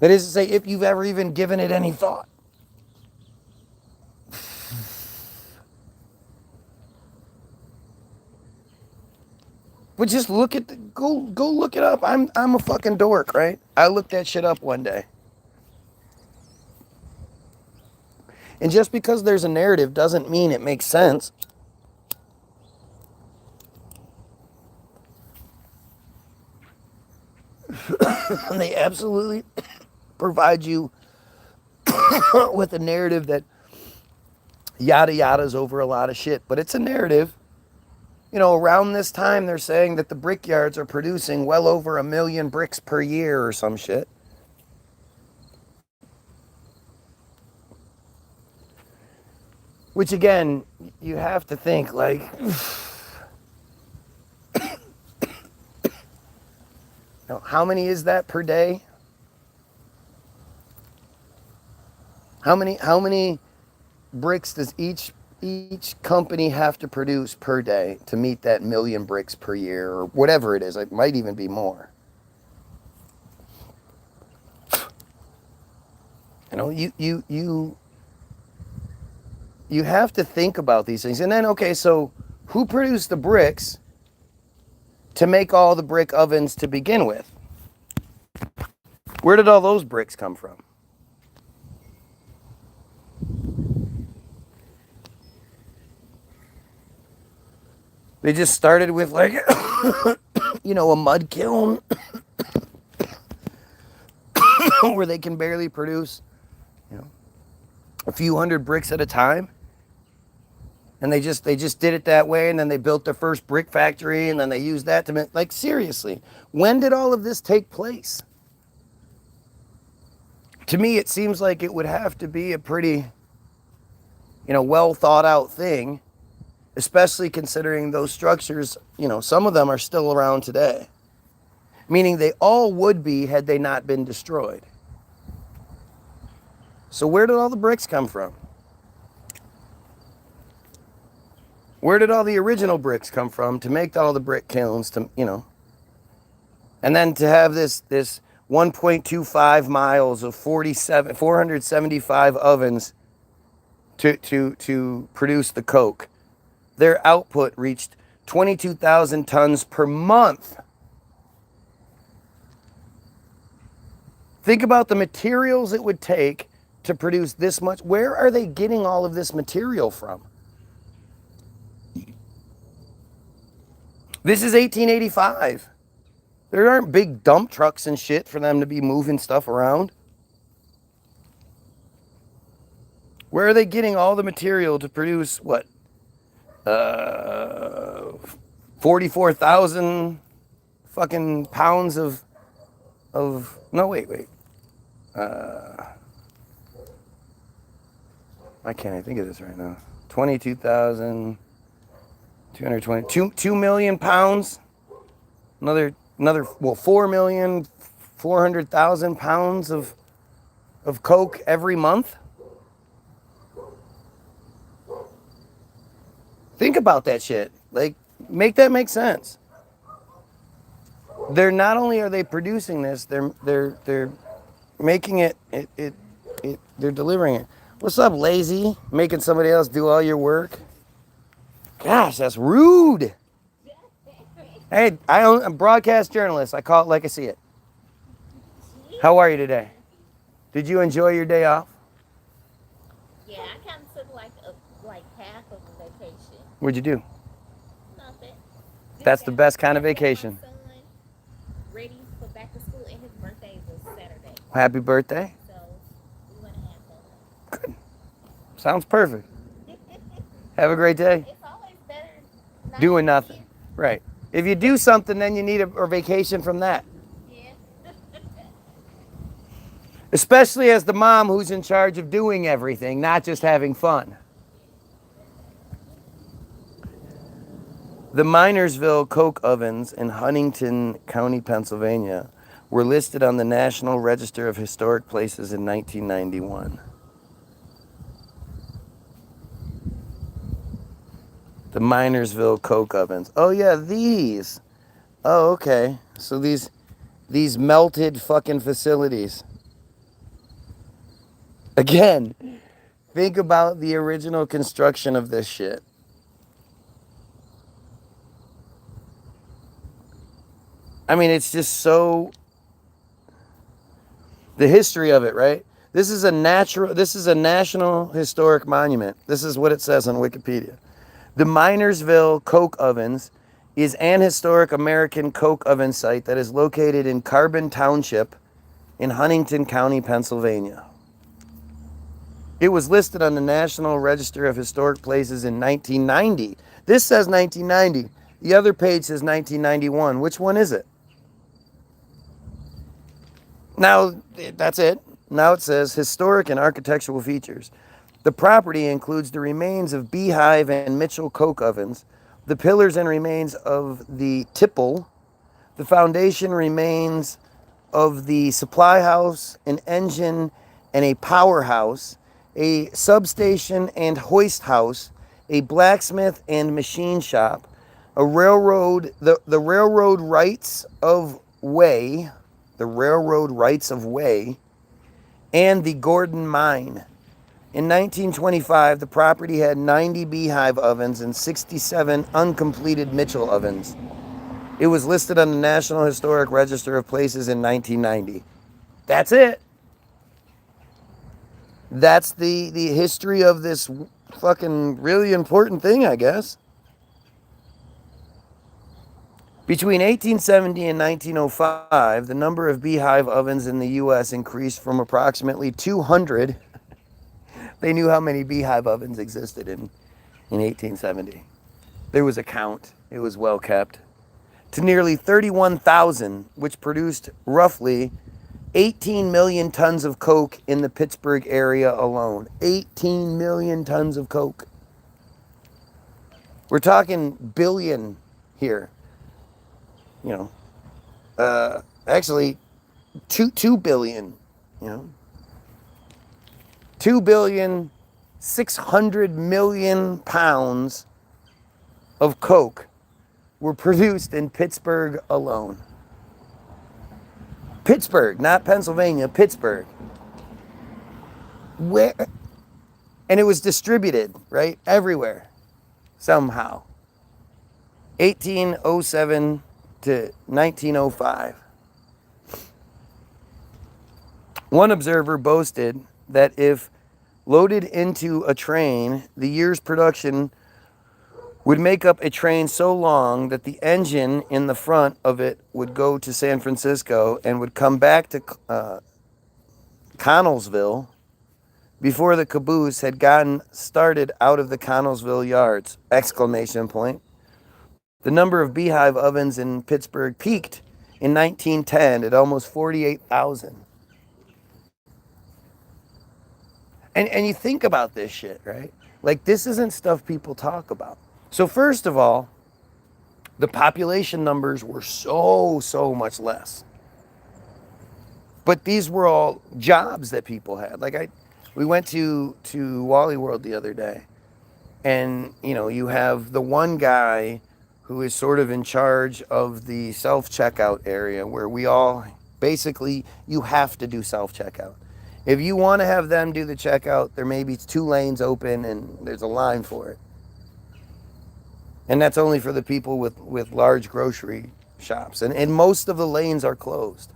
That is to say, if you've ever even given it any thought. But just look at go look it up. I'm a fucking dork, right? I looked that shit up one day. And just because there's a narrative doesn't mean it makes sense. They absolutely provide you with a narrative that yada yada's over a lot of shit, but it's a narrative. You know, around this time, they're saying that the brickyards are producing well over 1 million bricks per year or some shit. Which, again, you have to think, like, now, how many is that per day? How many bricks does each company have to produce per day to meet that 1 million bricks per year, or whatever it is? It might even be more. You know, you have to think about these things. And then, okay, so who produced the bricks to make all the brick ovens to begin with? Where did all those bricks come from? They just started with, like, you know, a mud kiln where they can barely produce, you know, a few hundred bricks at a time. And they just did it that way, and then they built their first brick factory, and then they used that to make, like, seriously, when did all of this take place? To me, it seems like it would have to be a pretty well thought out thing, especially considering those structures, some of them are still around today. Meaning they all would be had they not been destroyed. So where did all the bricks come from? Where did all the original bricks come from to make all the brick kilns and then to have this 1.25 miles of 475 ovens to produce the coke. Their output reached 22,000 tons per month. Think about the materials it would take to produce this much. Where are they getting all of this material from? This is 1885. There aren't big dump trucks and shit for them to be moving stuff around. Where are they getting all the material to produce what? 44,000 fucking pounds of no, wait. Why can't I think of this right now? 22,220, 2 million pounds. Another 4,400,000 pounds of coke every month. Think about that shit. Like, make that make sense. They're not only are they producing this, they're making it they're delivering it. What's up, lazy? Making somebody else do all your work? Gosh, that's rude. Hey, I'm a broadcast journalist. I call it like I see it. How are you today? Did you enjoy your day off? Yeah, I kind of took like half of a vacation. What'd you do? Nothing. That's the best kind of vacation. My son ready for back to school, and his birthday was Saturday, Happy birthday. so we went to have fun. Good. Sounds perfect. Have a great day. It's always better not Doing to nothing. Right. If you do something, then you need a vacation from that. Yeah. Especially as the mom who's in charge of doing everything, not just having fun. The Minersville Coke Ovens in Huntington County, Pennsylvania, were listed on the National Register of Historic Places in 1991. The Minersville Coke Ovens. Oh yeah, these. Oh, okay. So these melted fucking facilities. Again, think about the original construction of this shit. I mean, it's just so, the history of it, right? This is a national historic monument. This is what it says on Wikipedia. The Minersville Coke Ovens is an historic American coke oven site that is located in Carbon Township in Huntington County, Pennsylvania. It was listed on the National Register of Historic Places in 1990. This says 1990. The other page says 1991. Which one is it? Now, that's it. Now it says historic and architectural features. The property includes the remains of Beehive and Mitchell coke ovens, the pillars and remains of the tipple, the foundation remains of the supply house, an engine and a powerhouse, a substation and hoist house, a blacksmith and machine shop, a railroad, the railroad rights of way, and the Gordon Mine. In 1925, the property had 90 Beehive ovens and 67 uncompleted Mitchell ovens. It was listed on the National Historic Register of Places in 1990. That's it. That's the history of this fucking really important thing, I guess. Between 1870 and 1905, the number of Beehive ovens in the U.S. increased from approximately 200. They knew how many Beehive ovens existed in 1870. There was a count. It was well kept. To nearly 31,000, which produced roughly 18 million tons of coke in the Pittsburgh area alone. 18 million tons of coke. We're talking billion here. You know, actually, 2 billion. You know, 2,600,000,000 pounds of coke were produced in Pittsburgh alone. Pittsburgh, not Pennsylvania, Pittsburgh. Where, and it was distributed, right, everywhere, somehow. 1807 to 1905. One observer boasted that if loaded into a train, the year's production would make up a train so long that the engine in the front of it would go to San Francisco and would come back to Connellsville before the caboose had gotten started out of the Connellsville yards! Exclamation point. The number of beehive ovens in Pittsburgh peaked in 1910 at almost 48,000. And you think about this shit, right? Like, this isn't stuff people talk about. So first of all, the population numbers were so much less. But these were all jobs that people had. Like, we went to Wally World the other day, and you know, you have the one guy who is sort of in charge of the self-checkout area, where we all basically, you have to do self-checkout. If you want to have them do the checkout, there may be 2 lanes open and there's a line for it. And that's only for the people with large grocery shops. And most of the lanes are closed.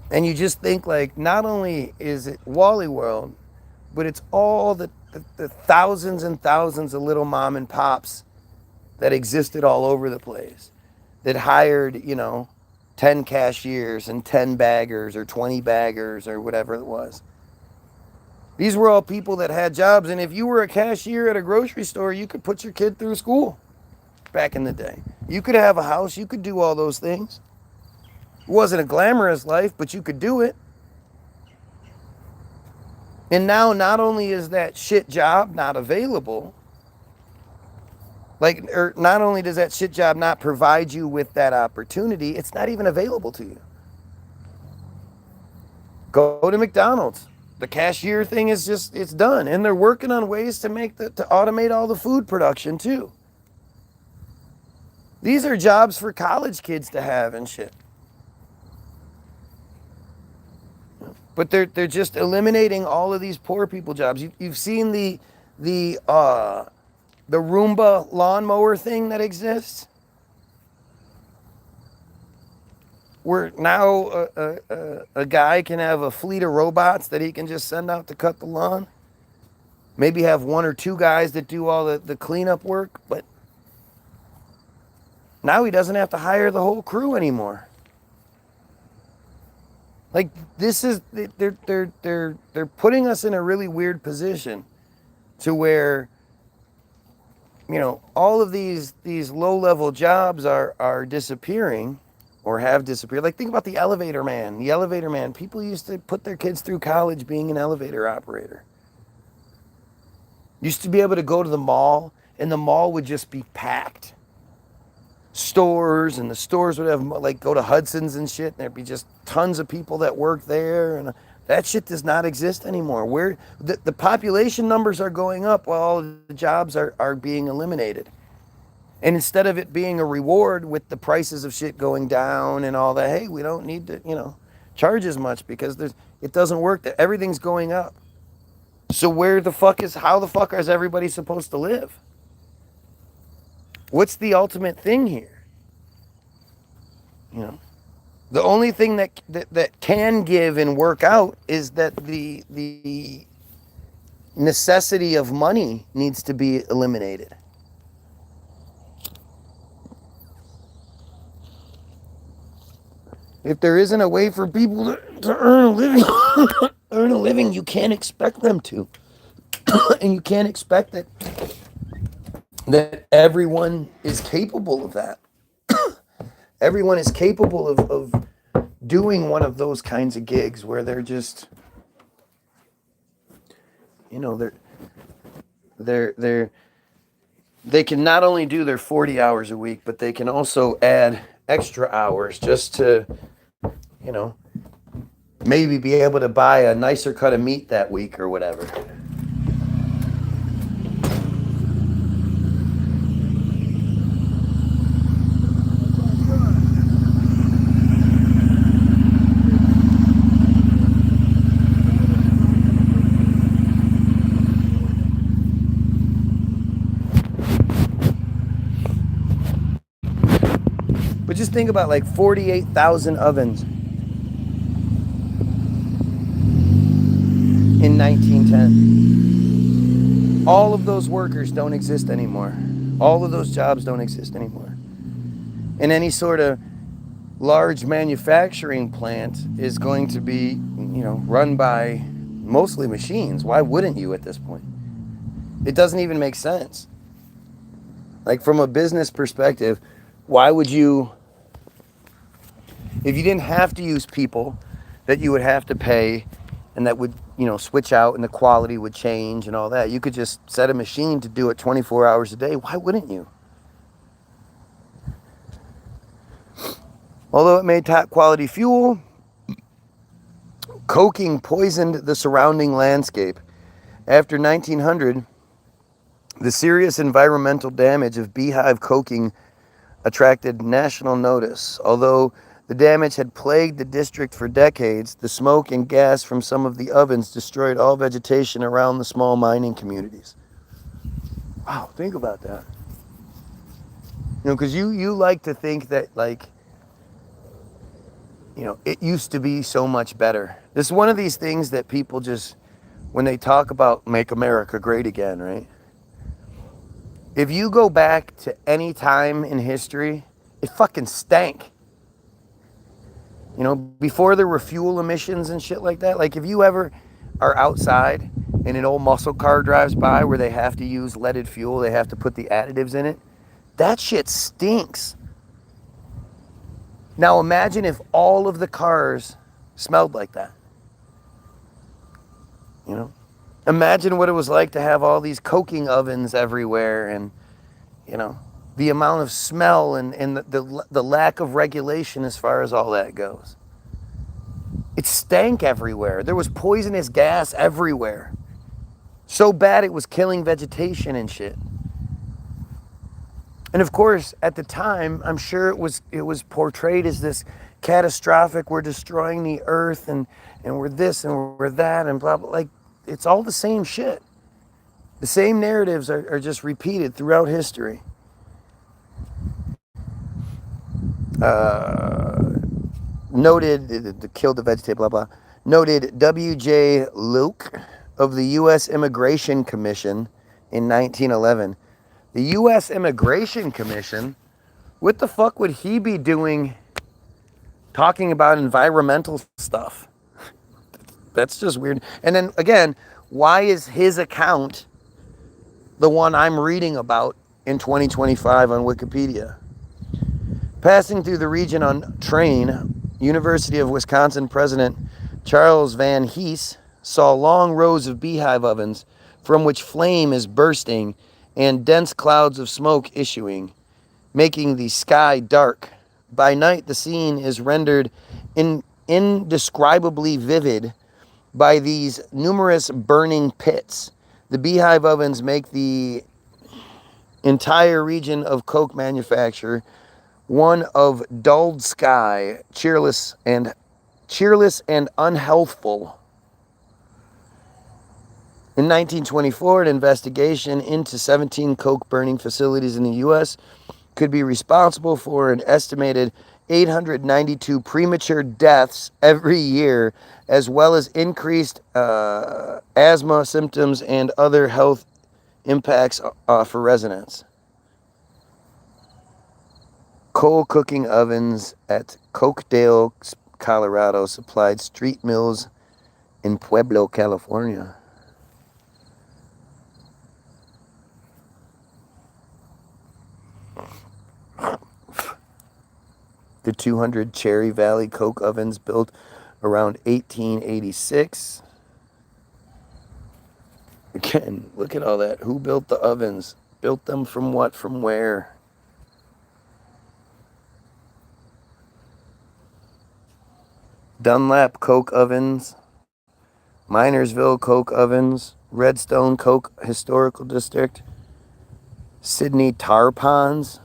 And you just think, like, not only is it Wally World, but it's all the thousands and thousands of little mom and pops that existed all over the place, that hired, you know, 10 cashiers and 10 baggers or 20 baggers or whatever it was. These were all people that had jobs, and if you were a cashier at a grocery store, you could put your kid through school back in the day. You could have a house, you could do all those things. It wasn't a glamorous life, but you could do it. And now, not only is that shit job not available, like, or not only does that shit job not provide you with that opportunity, it's not even available to you. Go to McDonald's. The cashier thing is just, it's done. And they're working on ways to to automate all the food production too. These are jobs for college kids to have and shit. But they're just eliminating all of these poor people jobs. You've seen the Roomba lawnmower thing that exists, where now a guy can have a fleet of robots that he can just send out to cut the lawn. Maybe have 1 or 2 guys that do all the cleanup work, but now he doesn't have to hire the whole crew anymore. Like, this is, they're putting us in a really weird position to where, you know, all of these low-level jobs are disappearing or have disappeared. Like, think about the elevator man. The elevator man, people used to put their kids through college being an elevator operator. Used to be able to go to the mall, and the mall would just be packed. Stores, and the stores would have, like, go to Hudson's and shit, and there'd be just tons of people that work there, and that shit does not exist anymore. Where the population numbers are going up while all the jobs are being eliminated. And instead of it being a reward with the prices of shit going down and all that, hey, we don't need to, you know, charge as much because it doesn't work. That everything's going up. So how the fuck is everybody supposed to live? What's the ultimate thing here? You know, the only thing that can give and work out is that the necessity of money needs to be eliminated. If there isn't a way for people to earn a living, you can't expect them to. And you can't expect that everyone is capable of that. Everyone is capable of doing one of those kinds of gigs where they're just, you know, they're they can not only do their 40 hours a week, but they can also add extra hours just to, you know, maybe be able to buy a nicer cut of meat that week or whatever. But just think about like 48,000 ovens in 1910. All of those workers don't exist anymore. All of those jobs don't exist anymore. And any sort of large manufacturing plant is going to be, you know, run by mostly machines. Why wouldn't you at this point? It doesn't even make sense. Like from a business perspective, why would you, if you didn't have to use people that you would have to pay and that would, you know, switch out and the quality would change and all that, you could just set a machine to do it 24 hours a day. Why wouldn't you? Although it made top quality fuel, coking poisoned the surrounding landscape. After 1900, the serious environmental damage of beehive coking attracted national notice. Although the damage had plagued the district for decades, the smoke and gas from some of the ovens destroyed all vegetation around the small mining communities. Wow, think about that. You know, because you like to think that, like, you know, it used to be so much better. This is one of these things that people just, when they talk about make America great again, right? If you go back to any time in history, it fucking stank. You know, before there were fuel emissions and shit like that. Like if you ever are outside and an old muscle car drives by where they have to use leaded fuel, they have to put the additives in it, that shit stinks. Now imagine if all of the cars smelled like that. You know? Imagine what it was like to have all these coking ovens everywhere and, you know, the amount of smell and the lack of regulation as far as all that goes. It stank everywhere. There was poisonous gas everywhere. So bad it was killing vegetation and shit. And of course, at the time, I'm sure it was portrayed as this catastrophic, we're destroying the earth and we're this and we're that and blah, blah. Like, it's all the same shit. The same narratives are just repeated throughout history. Noted, killed the vegetation, blah, blah. Noted W.J. Luke of the U.S. Immigration Commission in 1911. The U.S. Immigration Commission, what the fuck would he be doing talking about environmental stuff? That's just weird. And then again, why is his account the one I'm reading about in 2025 on Wikipedia? Passing through the region on train, University of Wisconsin President Charles Van Hees saw long rows of beehive ovens from which flame is bursting and dense clouds of smoke issuing, making the sky dark. By night, the scene is rendered indescribably vivid by these numerous burning pits. The beehive ovens make the entire region of coke manufacture one of dulled sky, cheerless and unhealthful. In 1924, an investigation into 17 coke burning facilities in the U.S. could be responsible for an estimated 892 premature deaths every year, as well as increased asthma symptoms and other health impacts for residents. Coal cooking ovens at Cokedale, Colorado, supplied street mills in Pueblo, California. the 200 Cherry Valley coke ovens built around 1886. Again, look at all that. Who built the ovens? Built them from what? From where? Dunlap coke ovens, Minersville coke ovens, Redstone Coke Historical District, Sydney tar ponds.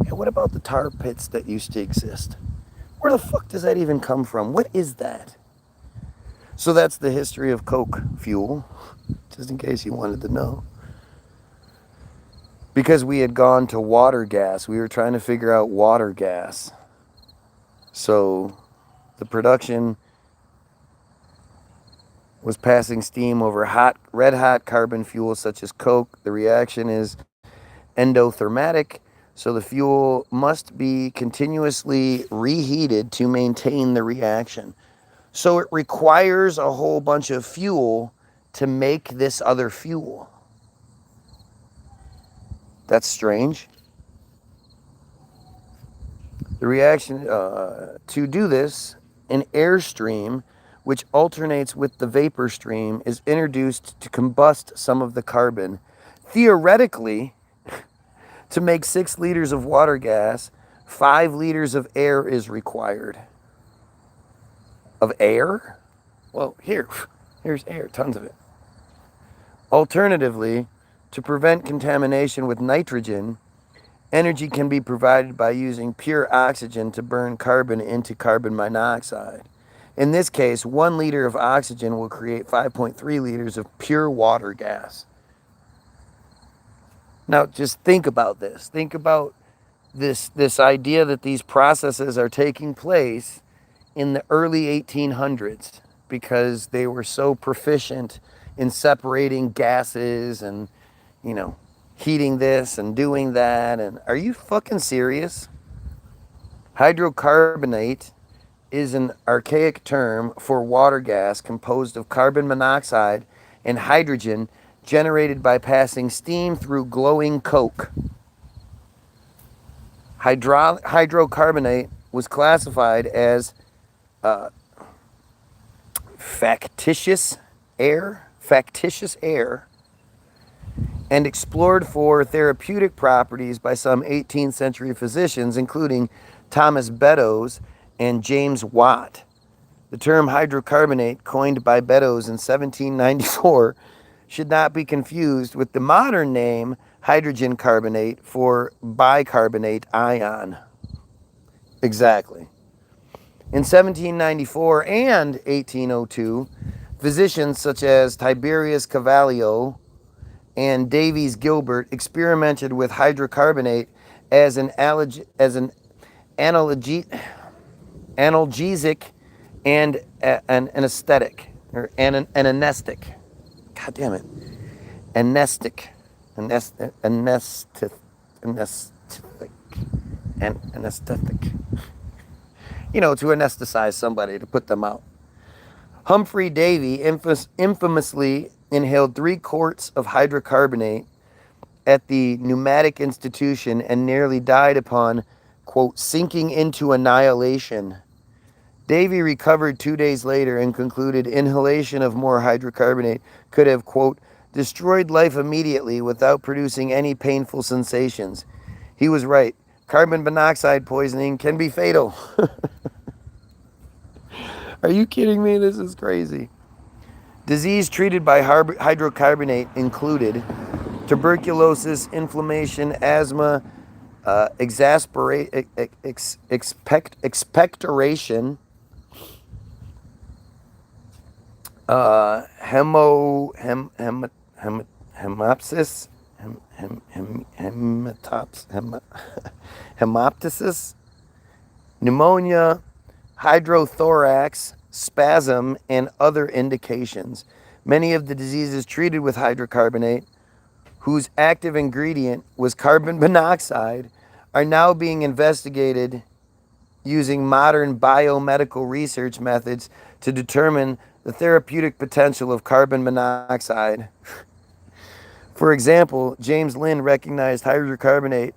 And what about the tar pits that used to exist? Where the fuck does that even come from? What is that? So that's the history of coke fuel, just in case you wanted to know. Because we had gone to water gas, we were trying to figure out water gas. So the production was passing steam over red hot carbon fuel such as coke. The reaction is endothermatic, so the fuel must be continuously reheated to maintain the reaction. So it requires a whole bunch of fuel to make this other fuel. That's strange. The reaction to do this, an airstream which alternates with the vapor stream is introduced to combust some of the carbon. Theoretically, to make 6 liters of water gas, 5 liters of air is required. Of air? Well, here's air, tons of it. Alternatively, to prevent contamination with nitrogen, energy can be provided by using pure oxygen to burn carbon into carbon monoxide. In this case, 1 liter of oxygen will create 5.3 liters of pure water gas. Now, just think about this. Think about this idea that these processes are taking place in the early 1800s because they were so proficient in separating gases and, heating this and doing that. And are you fucking serious? Hydrocarbonate is an archaic term for water gas composed of carbon monoxide and hydrogen generated by passing steam through glowing coke. Hydrocarbonate was classified as factitious air, and explored for therapeutic properties by some 18th century physicians, including Thomas Beddoes and James Watt. The term hydrocarbonate, coined by Beddoes in 1794, should not be confused with the modern name hydrogen carbonate for bicarbonate ion. Exactly. In 1794 and 1802, physicians such as Tiberius Cavallio and Davies Gilbert experimented with hydrocarbonate as an analgesic and an anesthetic, or an anesthetic. God damn it. Anesthetic. Anesthetic. To anesthetize somebody, to put them out. Humphrey Davy infamously inhaled 3 quarts of hydrocarbonate at the Pneumatic Institution and nearly died upon, quote, sinking into annihilation. Davy recovered 2 days later and concluded inhalation of more hydrocarbonate could have, quote, destroyed life immediately without producing any painful sensations. He was right. Carbon monoxide poisoning can be fatal. Are you kidding me? This is crazy. Disease treated by hydrocarbonate included tuberculosis, inflammation, asthma, expectoration, hemoptysis, pneumonia, hydrothorax, spasm, and other indications. Many of the diseases treated with hydrocarbonate, whose active ingredient was carbon monoxide, are now being investigated using modern biomedical research methods to determine the therapeutic potential of carbon monoxide. For example, James Lind recognized hydrocarbonate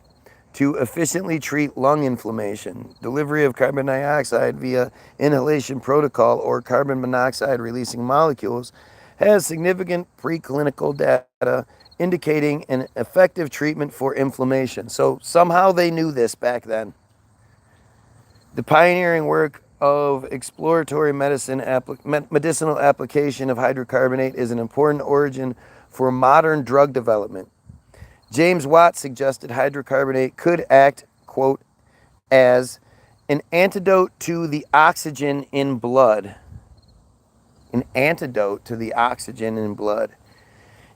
to efficiently treat lung inflammation. Delivery of carbon dioxide via inhalation protocol or carbon monoxide releasing molecules has significant preclinical data indicating an effective treatment for inflammation. So somehow they knew this back then. The pioneering work of exploratory medicinal application of hydrocarbonate is an important origin for modern drug development. James Watt suggested hydrocarbonate could act, quote, as an antidote to the oxygen in blood. An antidote to the oxygen in blood.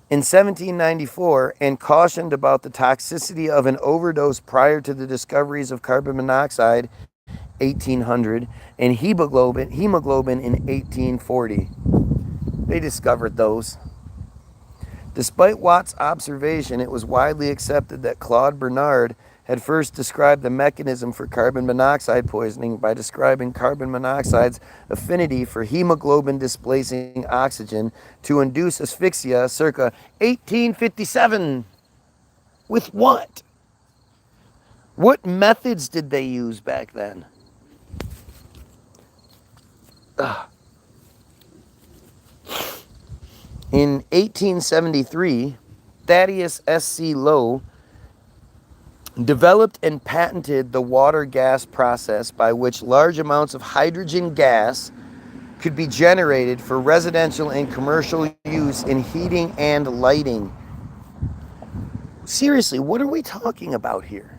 In 1794, and cautioned about the toxicity of an overdose prior to the discoveries of carbon monoxide, 1800, and hemoglobin in 1840. They discovered those. Despite Watt's observation, it was widely accepted that Claude Bernard had first described the mechanism for carbon monoxide poisoning by describing carbon monoxide's affinity for hemoglobin displacing oxygen to induce asphyxia circa 1857. With what? What methods did they use back then? In 1873, Thaddeus S.C. Lowe developed and patented the water gas process by which large amounts of hydrogen gas could be generated for residential and commercial use in heating and lighting. Seriously, what are we talking about here?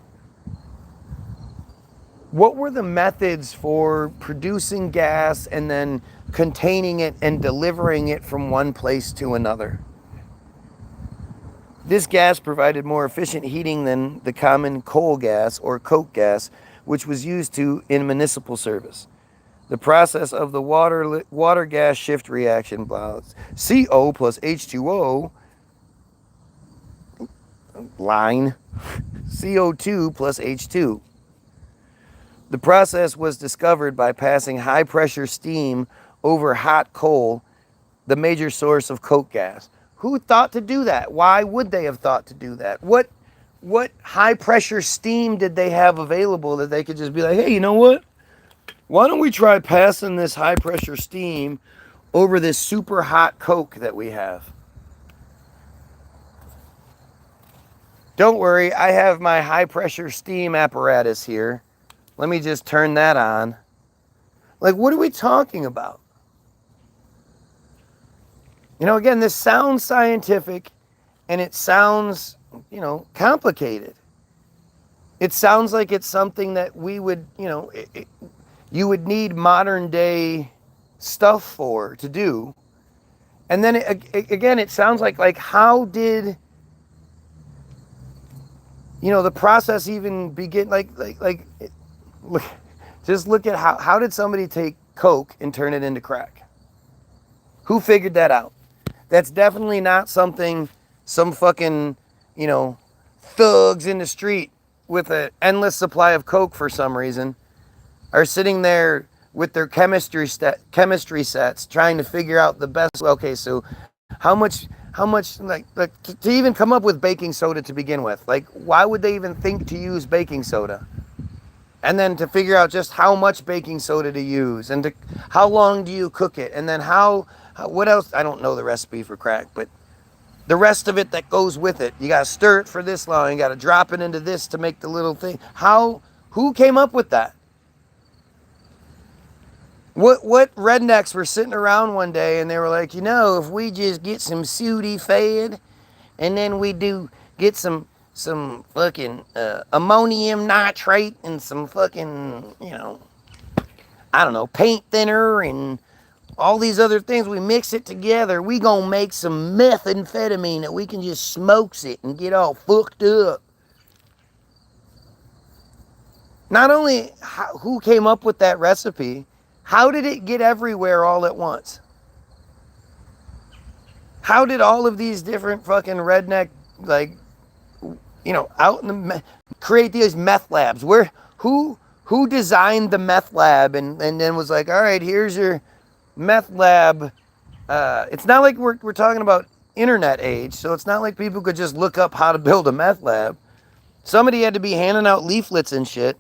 What were the methods for producing gas and then containing it and delivering it from one place to another? This gas provided more efficient heating than the common coal gas or coke gas, which was used in municipal service. The process of the water gas shift reaction, CO plus H2O line, CO2 plus H2. The process was discovered by passing high pressure steam over hot coal, the major source of coke gas. Who thought to do that? Why would they have thought to do that? What high pressure steam did they have available that they could just be like, hey, you know what? Why don't we try passing this high pressure steam over this super hot coke that we have? Don't worry, I have my high pressure steam apparatus here. Let me just turn that on. Like, what are we talking about? You know, again, this sounds scientific and it sounds, complicated. It sounds like it's something that we would, you would need modern day stuff to do. And then again, it sounds like how did, the process even begin? Just look at how did somebody take coke and turn it into crack? Who figured that out? That's definitely not something some fucking, thugs in the street with an endless supply of coke for some reason are sitting there with their chemistry sets trying to figure out the best. Okay, so how much to even come up with baking soda to begin with? Like, why would they even think to use baking soda? And then to figure out just how much baking soda to use and how long do you cook it? And then what else? I don't know the recipe for crack, but the rest of it that goes with it. You got to stir it for this long. You got to drop it into this to make the little thing. Who came up with that? What rednecks were sitting around one day and they were like, if we just get some sooty fed and then we get some fucking ammonium nitrate and some fucking, I don't know, paint thinner and all these other things, we mix it together, we gonna make some methamphetamine that we can just smokes it and get all fucked up. Not only who came up with that recipe, how did it get everywhere all at once? How did all of these different fucking redneck, out in the create these meth labs? Who designed the meth lab and then was like, all right, here's your meth lab. It's not like we're talking about internet age, so it's not like people could just look up how to build a meth lab. Somebody had to be handing out leaflets and shit.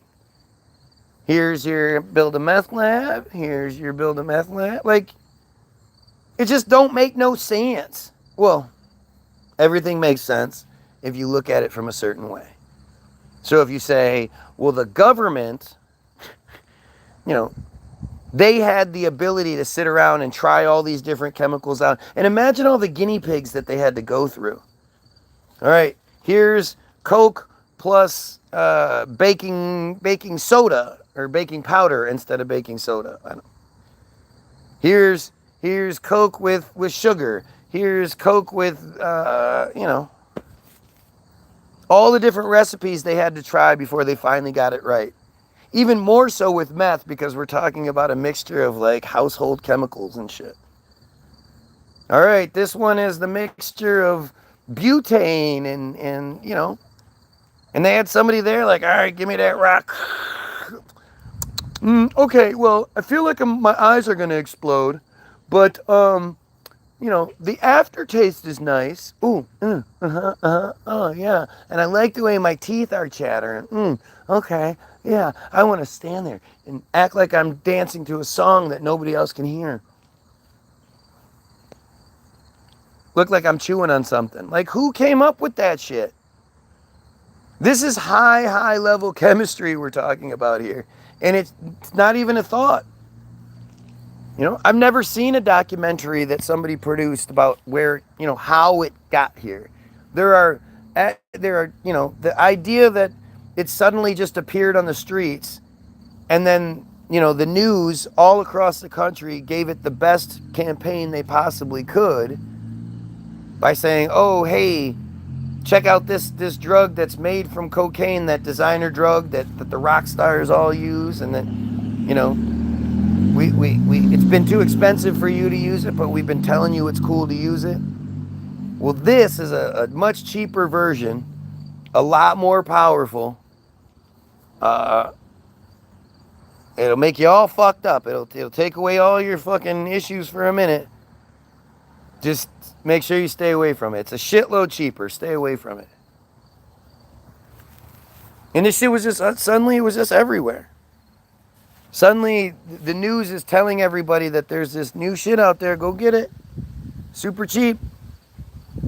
Here's your build a meth lab. Here's your build a meth lab. Like, it just don't make no sense. Well, everything makes sense if you look at it from a certain way. So if you say, well, the government, you know, they had the ability to sit around and try all these different chemicals out. And imagine all the guinea pigs that they had to go through. All right, here's Coke plus baking soda or baking powder instead of baking soda. Here's Coke with sugar. Here's Coke with you know, all the different recipes they had to try before they finally got it right. Even more so with meth, because we're talking about a mixture of like household chemicals and shit. All right, this one is the mixture of butane and you know, and they had somebody there like, all right, give me that rock. Okay, well, I feel like my eyes are gonna explode, but you know, the aftertaste is nice. Ooh, oh yeah, and I like the way my teeth are chattering. Okay, yeah, I want to stand there and act like I'm dancing to a song that nobody else can hear. Look like I'm chewing on something. Like, who came up with that shit? This is high level chemistry we're talking about here, and it's not even a thought. You know, I've never seen a documentary that somebody produced about where, you know, how it got here. There are, you know, the idea that it suddenly just appeared on the streets, and then, you know, the news all across the country gave it the best campaign they possibly could by saying, oh, hey, check out this drug that's made from cocaine, that designer drug that the rock stars all use, and that, you know, we it's been too expensive for you to use it, but we've been telling you it's cool to use it. Well, this is a much cheaper version, a lot more powerful. It'll make you all fucked up. It'll take away all your fucking issues for a minute. Just make sure you stay away from it. It's a shitload cheaper. Stay away from it. And this shit was just, suddenly it was just everywhere. Suddenly, the news is telling everybody that there's this new shit out there. Go get it. Super cheap.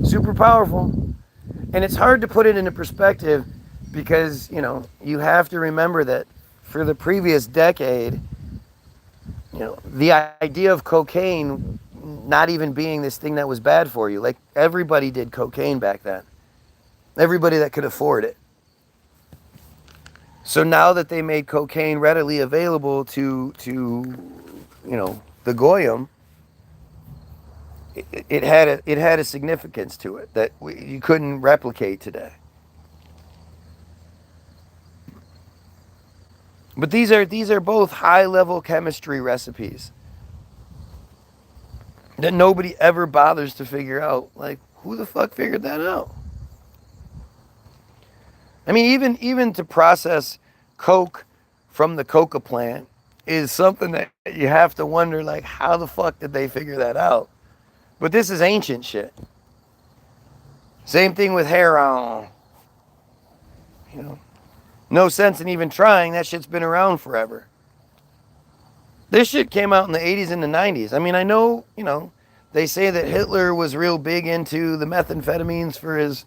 Super powerful. And it's hard to put it into perspective because, you know, you have to remember that for the previous decade, you know, the idea of cocaine not even being this thing that was bad for you. Like, everybody did cocaine back then. Everybody that could afford it. So now that they made cocaine readily available to you know, the Goyim, it had a significance to it that you couldn't replicate today. But these are both high-level chemistry recipes that nobody ever bothers to figure out. Like, who the fuck figured that out? I mean, even to process coke from the coca plant is something that you have to wonder, like, how the fuck did they figure that out? But this is ancient shit. Same thing with heroin. You know, no sense in even trying. That shit's been around forever. This shit came out in the 80s and the 90s. I mean, I know, you know, they say that Hitler was real big into the methamphetamines for his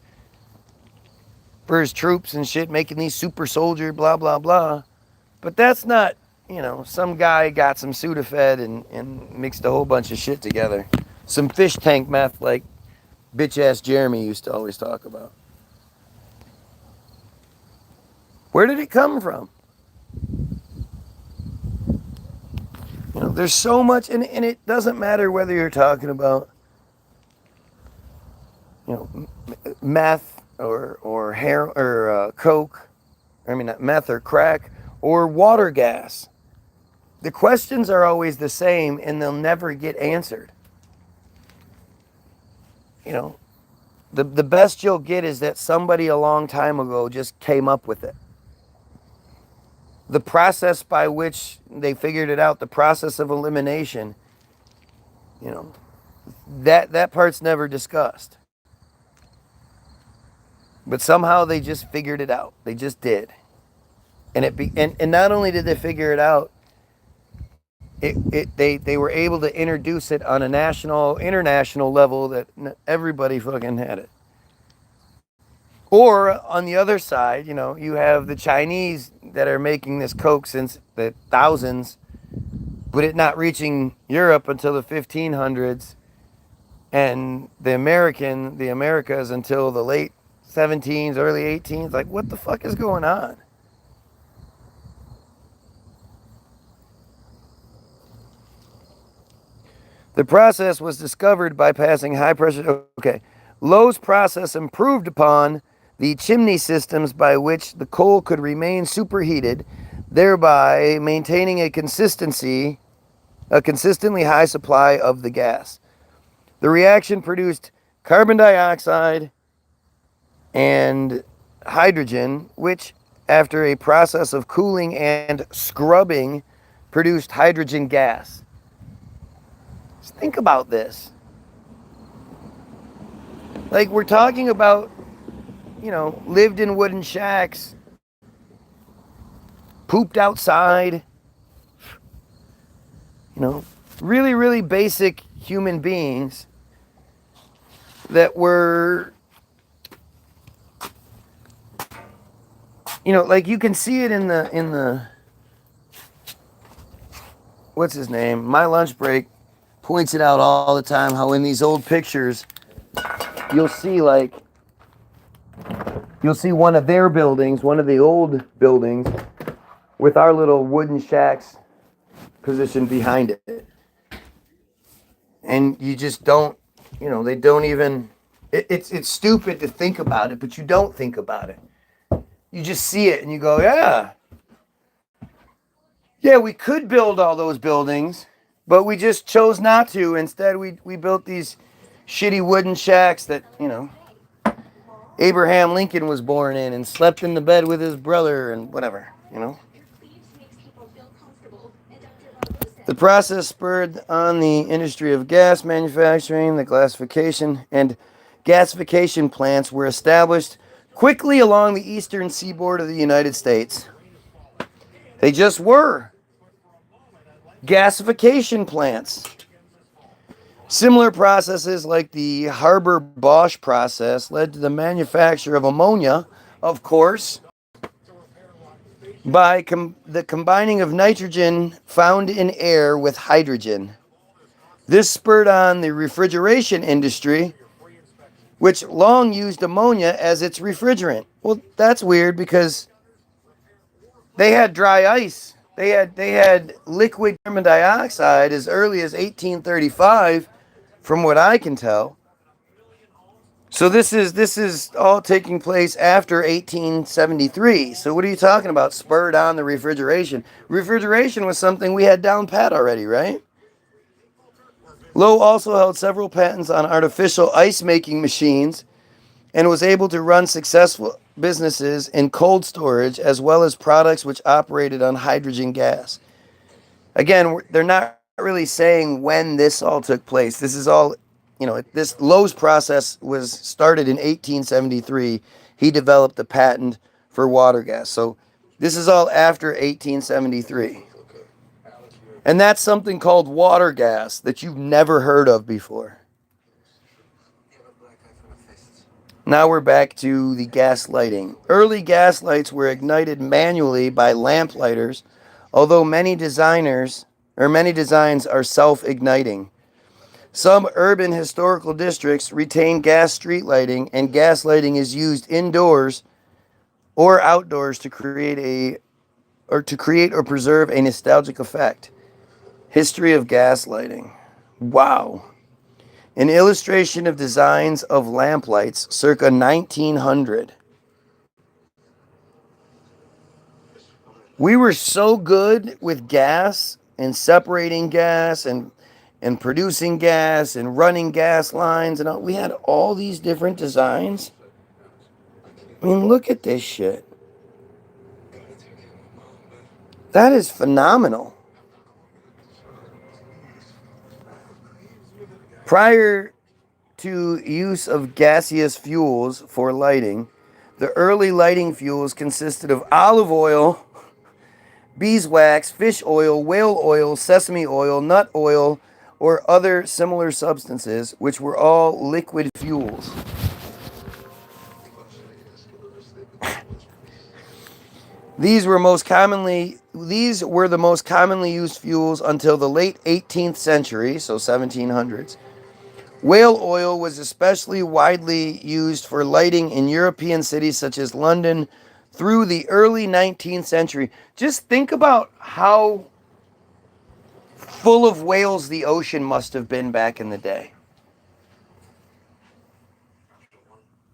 troops and shit, making these super soldier, blah, blah, blah. But that's not, you know, some guy got some Sudafed and mixed a whole bunch of shit together. Some fish tank meth like bitch-ass Jeremy used to always talk about. Where did it come from? You know, there's so much, and it doesn't matter whether you're talking about, you know, meth or hair or coke. I mean, not meth or crack or water gas. The questions are always the same, and they'll never get answered. You know, the best you'll get is that somebody a long time ago just came up with it. The process by which they figured it out, the process of elimination, you know, that part's never discussed. But somehow they just figured it out. They just did. And not only did they figure it out, they were able to introduce it on a national, international level that everybody fucking had it. Or on the other side, you have the Chinese that are making this Coke since the thousands, but it not reaching Europe until the 1500s, and the Americas until the late 17s, early 18s. Like, what the fuck is going on? The process was discovered by passing high pressure. Okay. Lowe's process improved upon the chimney systems by which the coal could remain superheated, thereby maintaining a consistently high supply of the gas. The reaction produced carbon dioxide and hydrogen, which, after a process of cooling and scrubbing, produced hydrogen gas. Just think about this. Like, we're talking about, lived in wooden shacks, pooped outside, really, really basic human beings that were, like, you can see it in the what's his name? My Lunch Break points it out all the time, how in these old pictures you'll see one of their buildings, one of the old buildings, with our little wooden shacks positioned behind it. And you just don't, they don't even, it's stupid to think about it, but you don't think about it. You just see it and you go, yeah, we could build all those buildings, but we just chose not to. Instead, we built these shitty wooden shacks that, Abraham Lincoln was born in and slept in the bed with his brother and whatever, The process spurred on the industry of gas manufacturing. The gasification plants were established quickly along the eastern seaboard of the United States. They just were. Gasification plants. Similar processes like the Haber-Bosch process led to the manufacture of ammonia, of course, by the combining of nitrogen found in air with hydrogen. This spurred on the refrigeration industry, which long used ammonia as its refrigerant. Well, that's weird because they had dry ice. They had liquid carbon dioxide as early as 1835, from what I can tell. So this is all taking place after 1873. So what are you talking about? Spurred on the refrigeration. Refrigeration was something we had down pat already, right? Lowe also held several patents on artificial ice making machines and was able to run successful businesses in cold storage as well as products which operated on hydrogen gas. Again, they're not really saying when this all took place. This is all, this Lowe's process was started in 1873. He developed the patent for water gas. So this is all after 1873. And that's something called water gas that you've never heard of before. Now we're back to the gas lighting. Early gas lights were ignited manually by lamp lighters, although many designs are self-igniting. Some urban historical districts retain gas street lighting, and gas lighting is used indoors or outdoors to create or preserve a nostalgic effect. History of gas lighting. Wow. An illustration of designs of lamp lights circa 1900. We were so good with gas and separating gas and producing gas and running gas lines and all. We had all these different designs. I mean, look at this shit. That is phenomenal. Prior to use of gaseous fuels for lighting, The early lighting fuels consisted of olive oil, beeswax, fish oil, whale oil, sesame oil, nut oil, or other similar substances, which were all liquid fuels. These were the most commonly used fuels until the late 18th century, so 1700s. Whale oil was especially widely used for lighting in European cities such as London through the early 19th century. Just think about how full of whales the ocean must have been back in the day.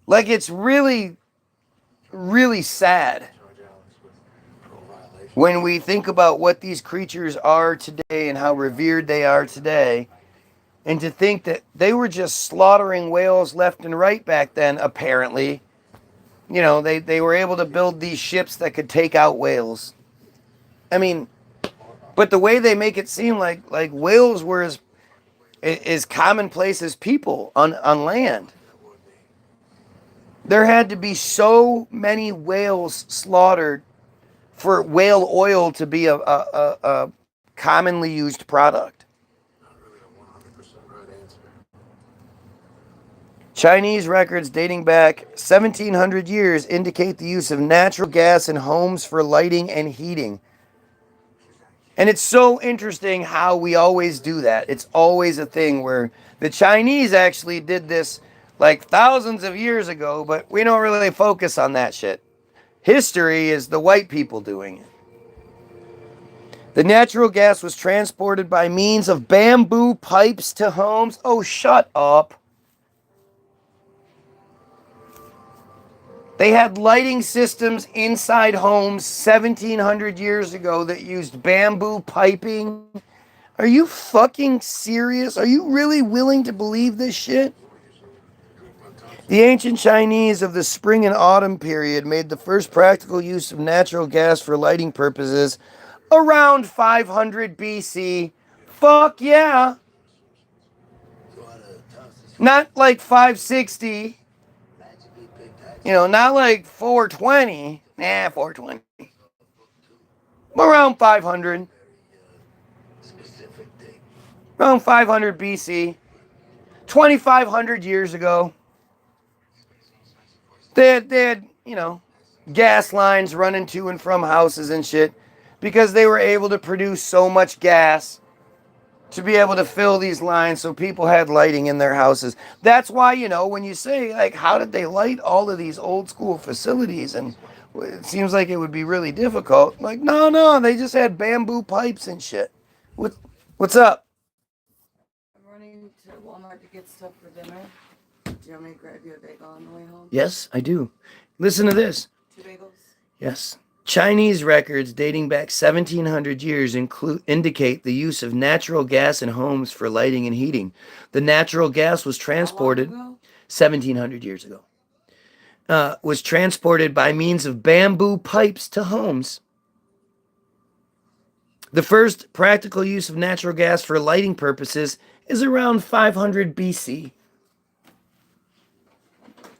Like, it's really, really sad when we think about what these creatures are today and how revered they are today. And to think that they were just slaughtering whales left and right back then, apparently. You know, they were able to build these ships that could take out whales. I mean, but the way they make it seem like whales were as commonplace as people on land. There had to be so many whales slaughtered for whale oil to be a commonly used product. Chinese records dating back 1700 years indicate the use of natural gas in homes for lighting and heating. And it's so interesting how we always do that. It's always a thing where the Chinese actually did this like thousands of years ago, but we don't really focus on that shit. History is the white people doing it. The natural gas was transported by means of bamboo pipes to homes. Oh, shut up. They had lighting systems inside homes 1700 years ago that used bamboo piping. Are you fucking serious? Are you really willing to believe this shit? The ancient Chinese of the spring and autumn period made the first practical use of natural gas for lighting purposes around 500 BC. Fuck yeah. Not like 560. You know, not like 420. Nah, 420. Around 500. Around 500 BC. 2,500 years ago. They had, you know, gas lines running to and from houses and shit because they were able to produce so much gas to be able to fill these lines so people had lighting in their houses. That's why, you know, when you say, like, how did they light all of these old school facilities? And it seems like it would be really difficult. Like, no, they just had bamboo pipes and shit. What's up? I'm running to Walmart to get stuff for dinner. Do you want me to grab you a bagel on the way home? Yes, I do. Listen to this. 2 bagels? Yes. Chinese records dating back 1700 years indicate the use of natural gas in homes for lighting and heating. The natural gas was transported 1700 years ago. Was transported by means of bamboo pipes to homes. The first practical use of natural gas for lighting purposes is around 500 BC.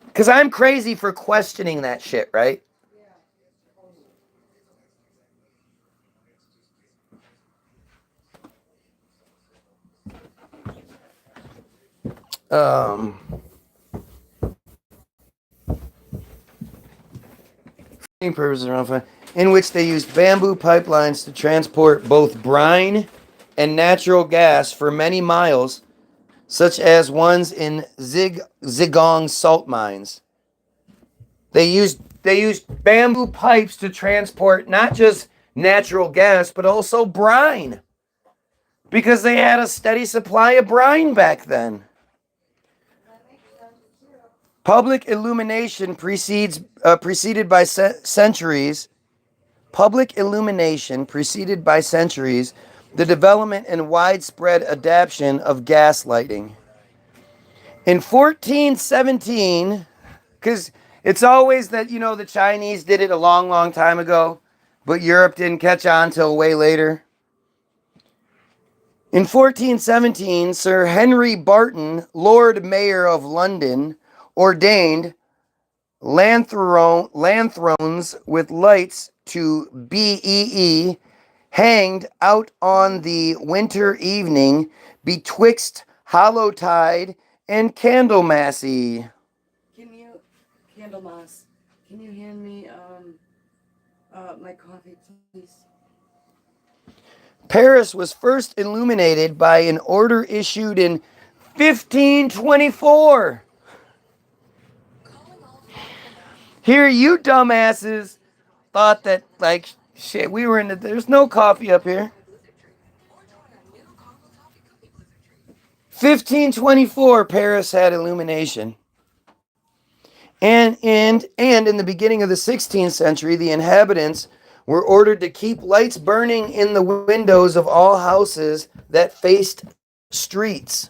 Because I'm crazy for questioning that shit, right? Purposes around five, in which they used bamboo pipelines to transport both brine and natural gas for many miles, such as ones in Zigong salt mines. They used bamboo pipes to transport not just natural gas, but also brine, because they had a steady supply of brine back then. Public illumination preceded by centuries. Public illumination preceded by centuries the development and widespread adoption of gas lighting. In 1417, because it's always that, you know, the Chinese did it a long, long time ago, but Europe didn't catch on till way later. In 1417, Sir Henry Barton, Lord Mayor of London, ordained lanthrones with lights to BEE hanged out on the winter evening betwixt Hallowtide and Candlemassy. Candlemas, can you hand me my coffee, please? Paris was first illuminated by an order issued in 1524. Here, you dumbasses thought that, like, shit, we were in the. There's no coffee up here. 1524, Paris had illumination. And in the beginning of the 16th century, the inhabitants were ordered to keep lights burning in the windows of all houses that faced streets.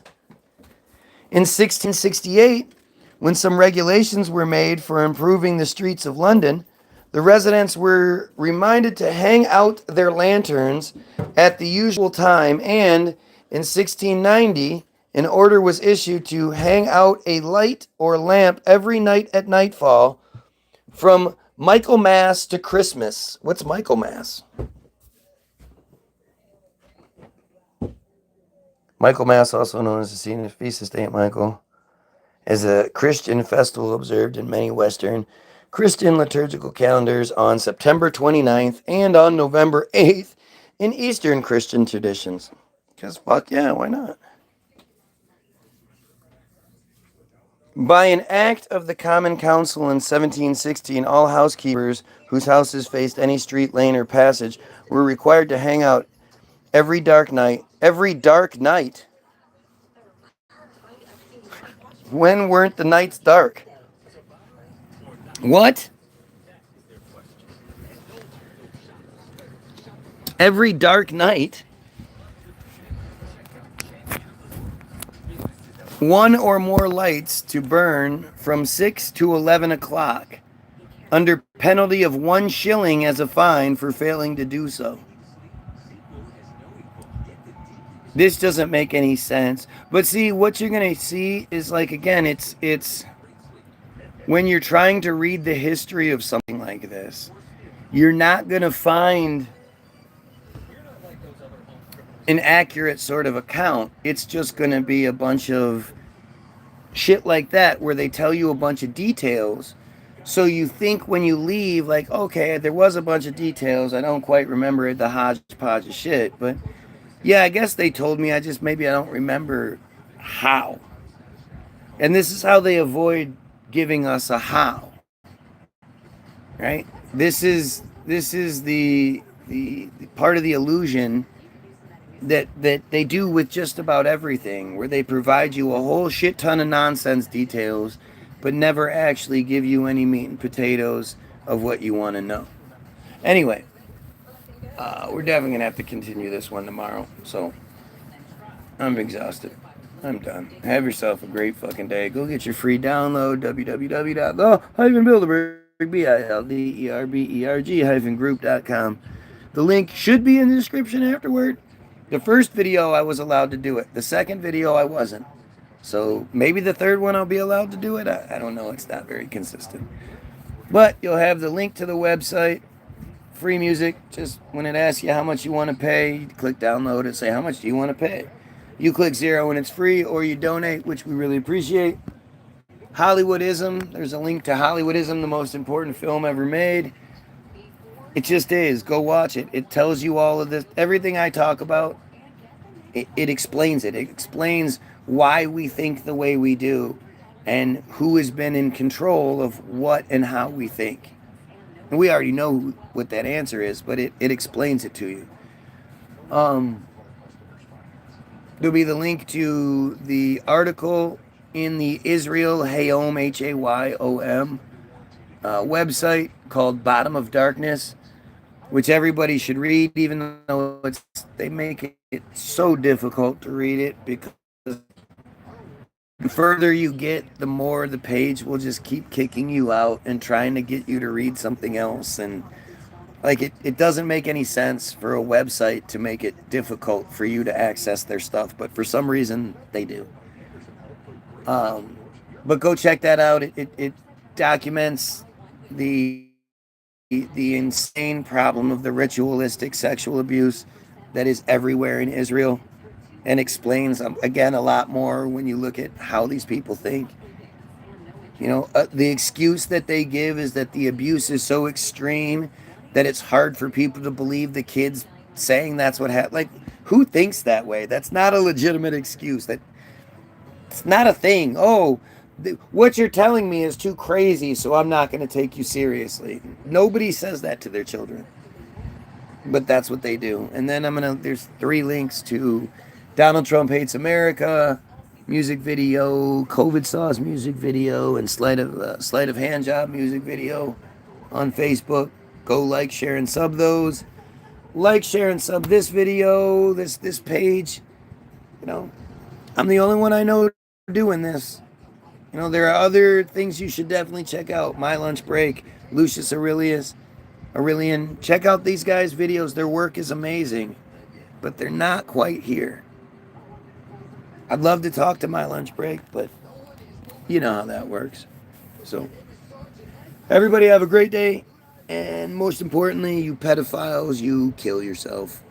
In 1668, when some regulations were made for improving the streets of London, the residents were reminded to hang out their lanterns at the usual time, and in 1690, an order was issued to hang out a light or lamp every night at nightfall from Michaelmas to Christmas. What's Michaelmas? Michaelmas, also known as the Feast of St. Michael, is a Christian festival observed in many Western Christian liturgical calendars on September 29th and on November 8th in Eastern Christian traditions. Because fuck yeah, why not? By an act of the Common Council in 1716, all housekeepers whose houses faced any street, lane, or passage were required to hang out every dark night. Every dark night? When weren't the nights dark? What? Every dark night? One or more lights to burn from 6 to 11 o'clock, under penalty of 1 shilling as a fine for failing to do so. This doesn't make any sense. But see, what you're going to see is, like, again, it's when you're trying to read the history of something like this, you're not going to find an accurate sort of account. It's just going to be a bunch of shit like that where they tell you a bunch of details. So you think when you leave, like, okay, there was a bunch of details. I don't quite remember it, the hodgepodge of shit. But yeah, I guess they told me. Maybe I don't remember how. And this is how they avoid giving us a how. Right? This is the part of the illusion that they do with just about everything, where they provide you a whole shit ton of nonsense details, but never actually give you any meat and potatoes of what you want to know. Anyway, we're definitely going to have to continue this one tomorrow, so I'm exhausted. I'm done. Have yourself a great fucking day. Go get your free download, www.the-bilderberg-group.com. The link should be in the description afterward. The first video I was allowed to do it. The second video I wasn't. So maybe the third one I'll be allowed to do it. I don't know. It's not very consistent. But you'll have the link to the website. Free music. Just when it asks you how much you want to pay, you click download and say how much do you want to pay. You click 0 when it's free, or you donate, which we really appreciate. Hollywoodism. There's a link to Hollywoodism, the most important film ever made. It just is. Go watch it. It tells you all of this. Everything I talk about, it explains it. It explains why we think the way we do and who has been in control of what and how we think. And we already know what that answer is, but it explains it to you. There'll be the link to the article in the Israel Hayom, Hayom, website called Bottom of Darkness, which everybody should read, even though they make it so difficult to read it, because the further you get, the more the page will just keep kicking you out and trying to get you to read something else. And like it doesn't make any sense for a website to make it difficult for you to access their stuff, but for some reason they do. But go check that out. documents the the insane problem of the ritualistic sexual abuse that is everywhere in Israel, and explains again a lot more when you look at how these people think. The excuse that they give is that the abuse is so extreme that it's hard for people to believe the kids saying that's what happened. Like, who thinks that way? That's not a legitimate excuse. It's not a thing. Oh, what you're telling me is too crazy, so I'm not going to take you seriously. Nobody says that to their children, but that's what they do. And then there's 3 links to Donald Trump Hates America music video, COVID Sauce music video, and sleight of hand job music video on Facebook. Go like, share, and sub those. Like, share, and sub this video, this page. I'm the only one I know doing this. There are other things you should definitely check out. My Lunch Break, Lucius Aurelian. Check out these guys' videos. Their work is amazing, but they're not quite here. I'd love to talk to My Lunch Break, but you know how that works. So, everybody have a great day, and most importantly, you pedophiles, you kill yourself.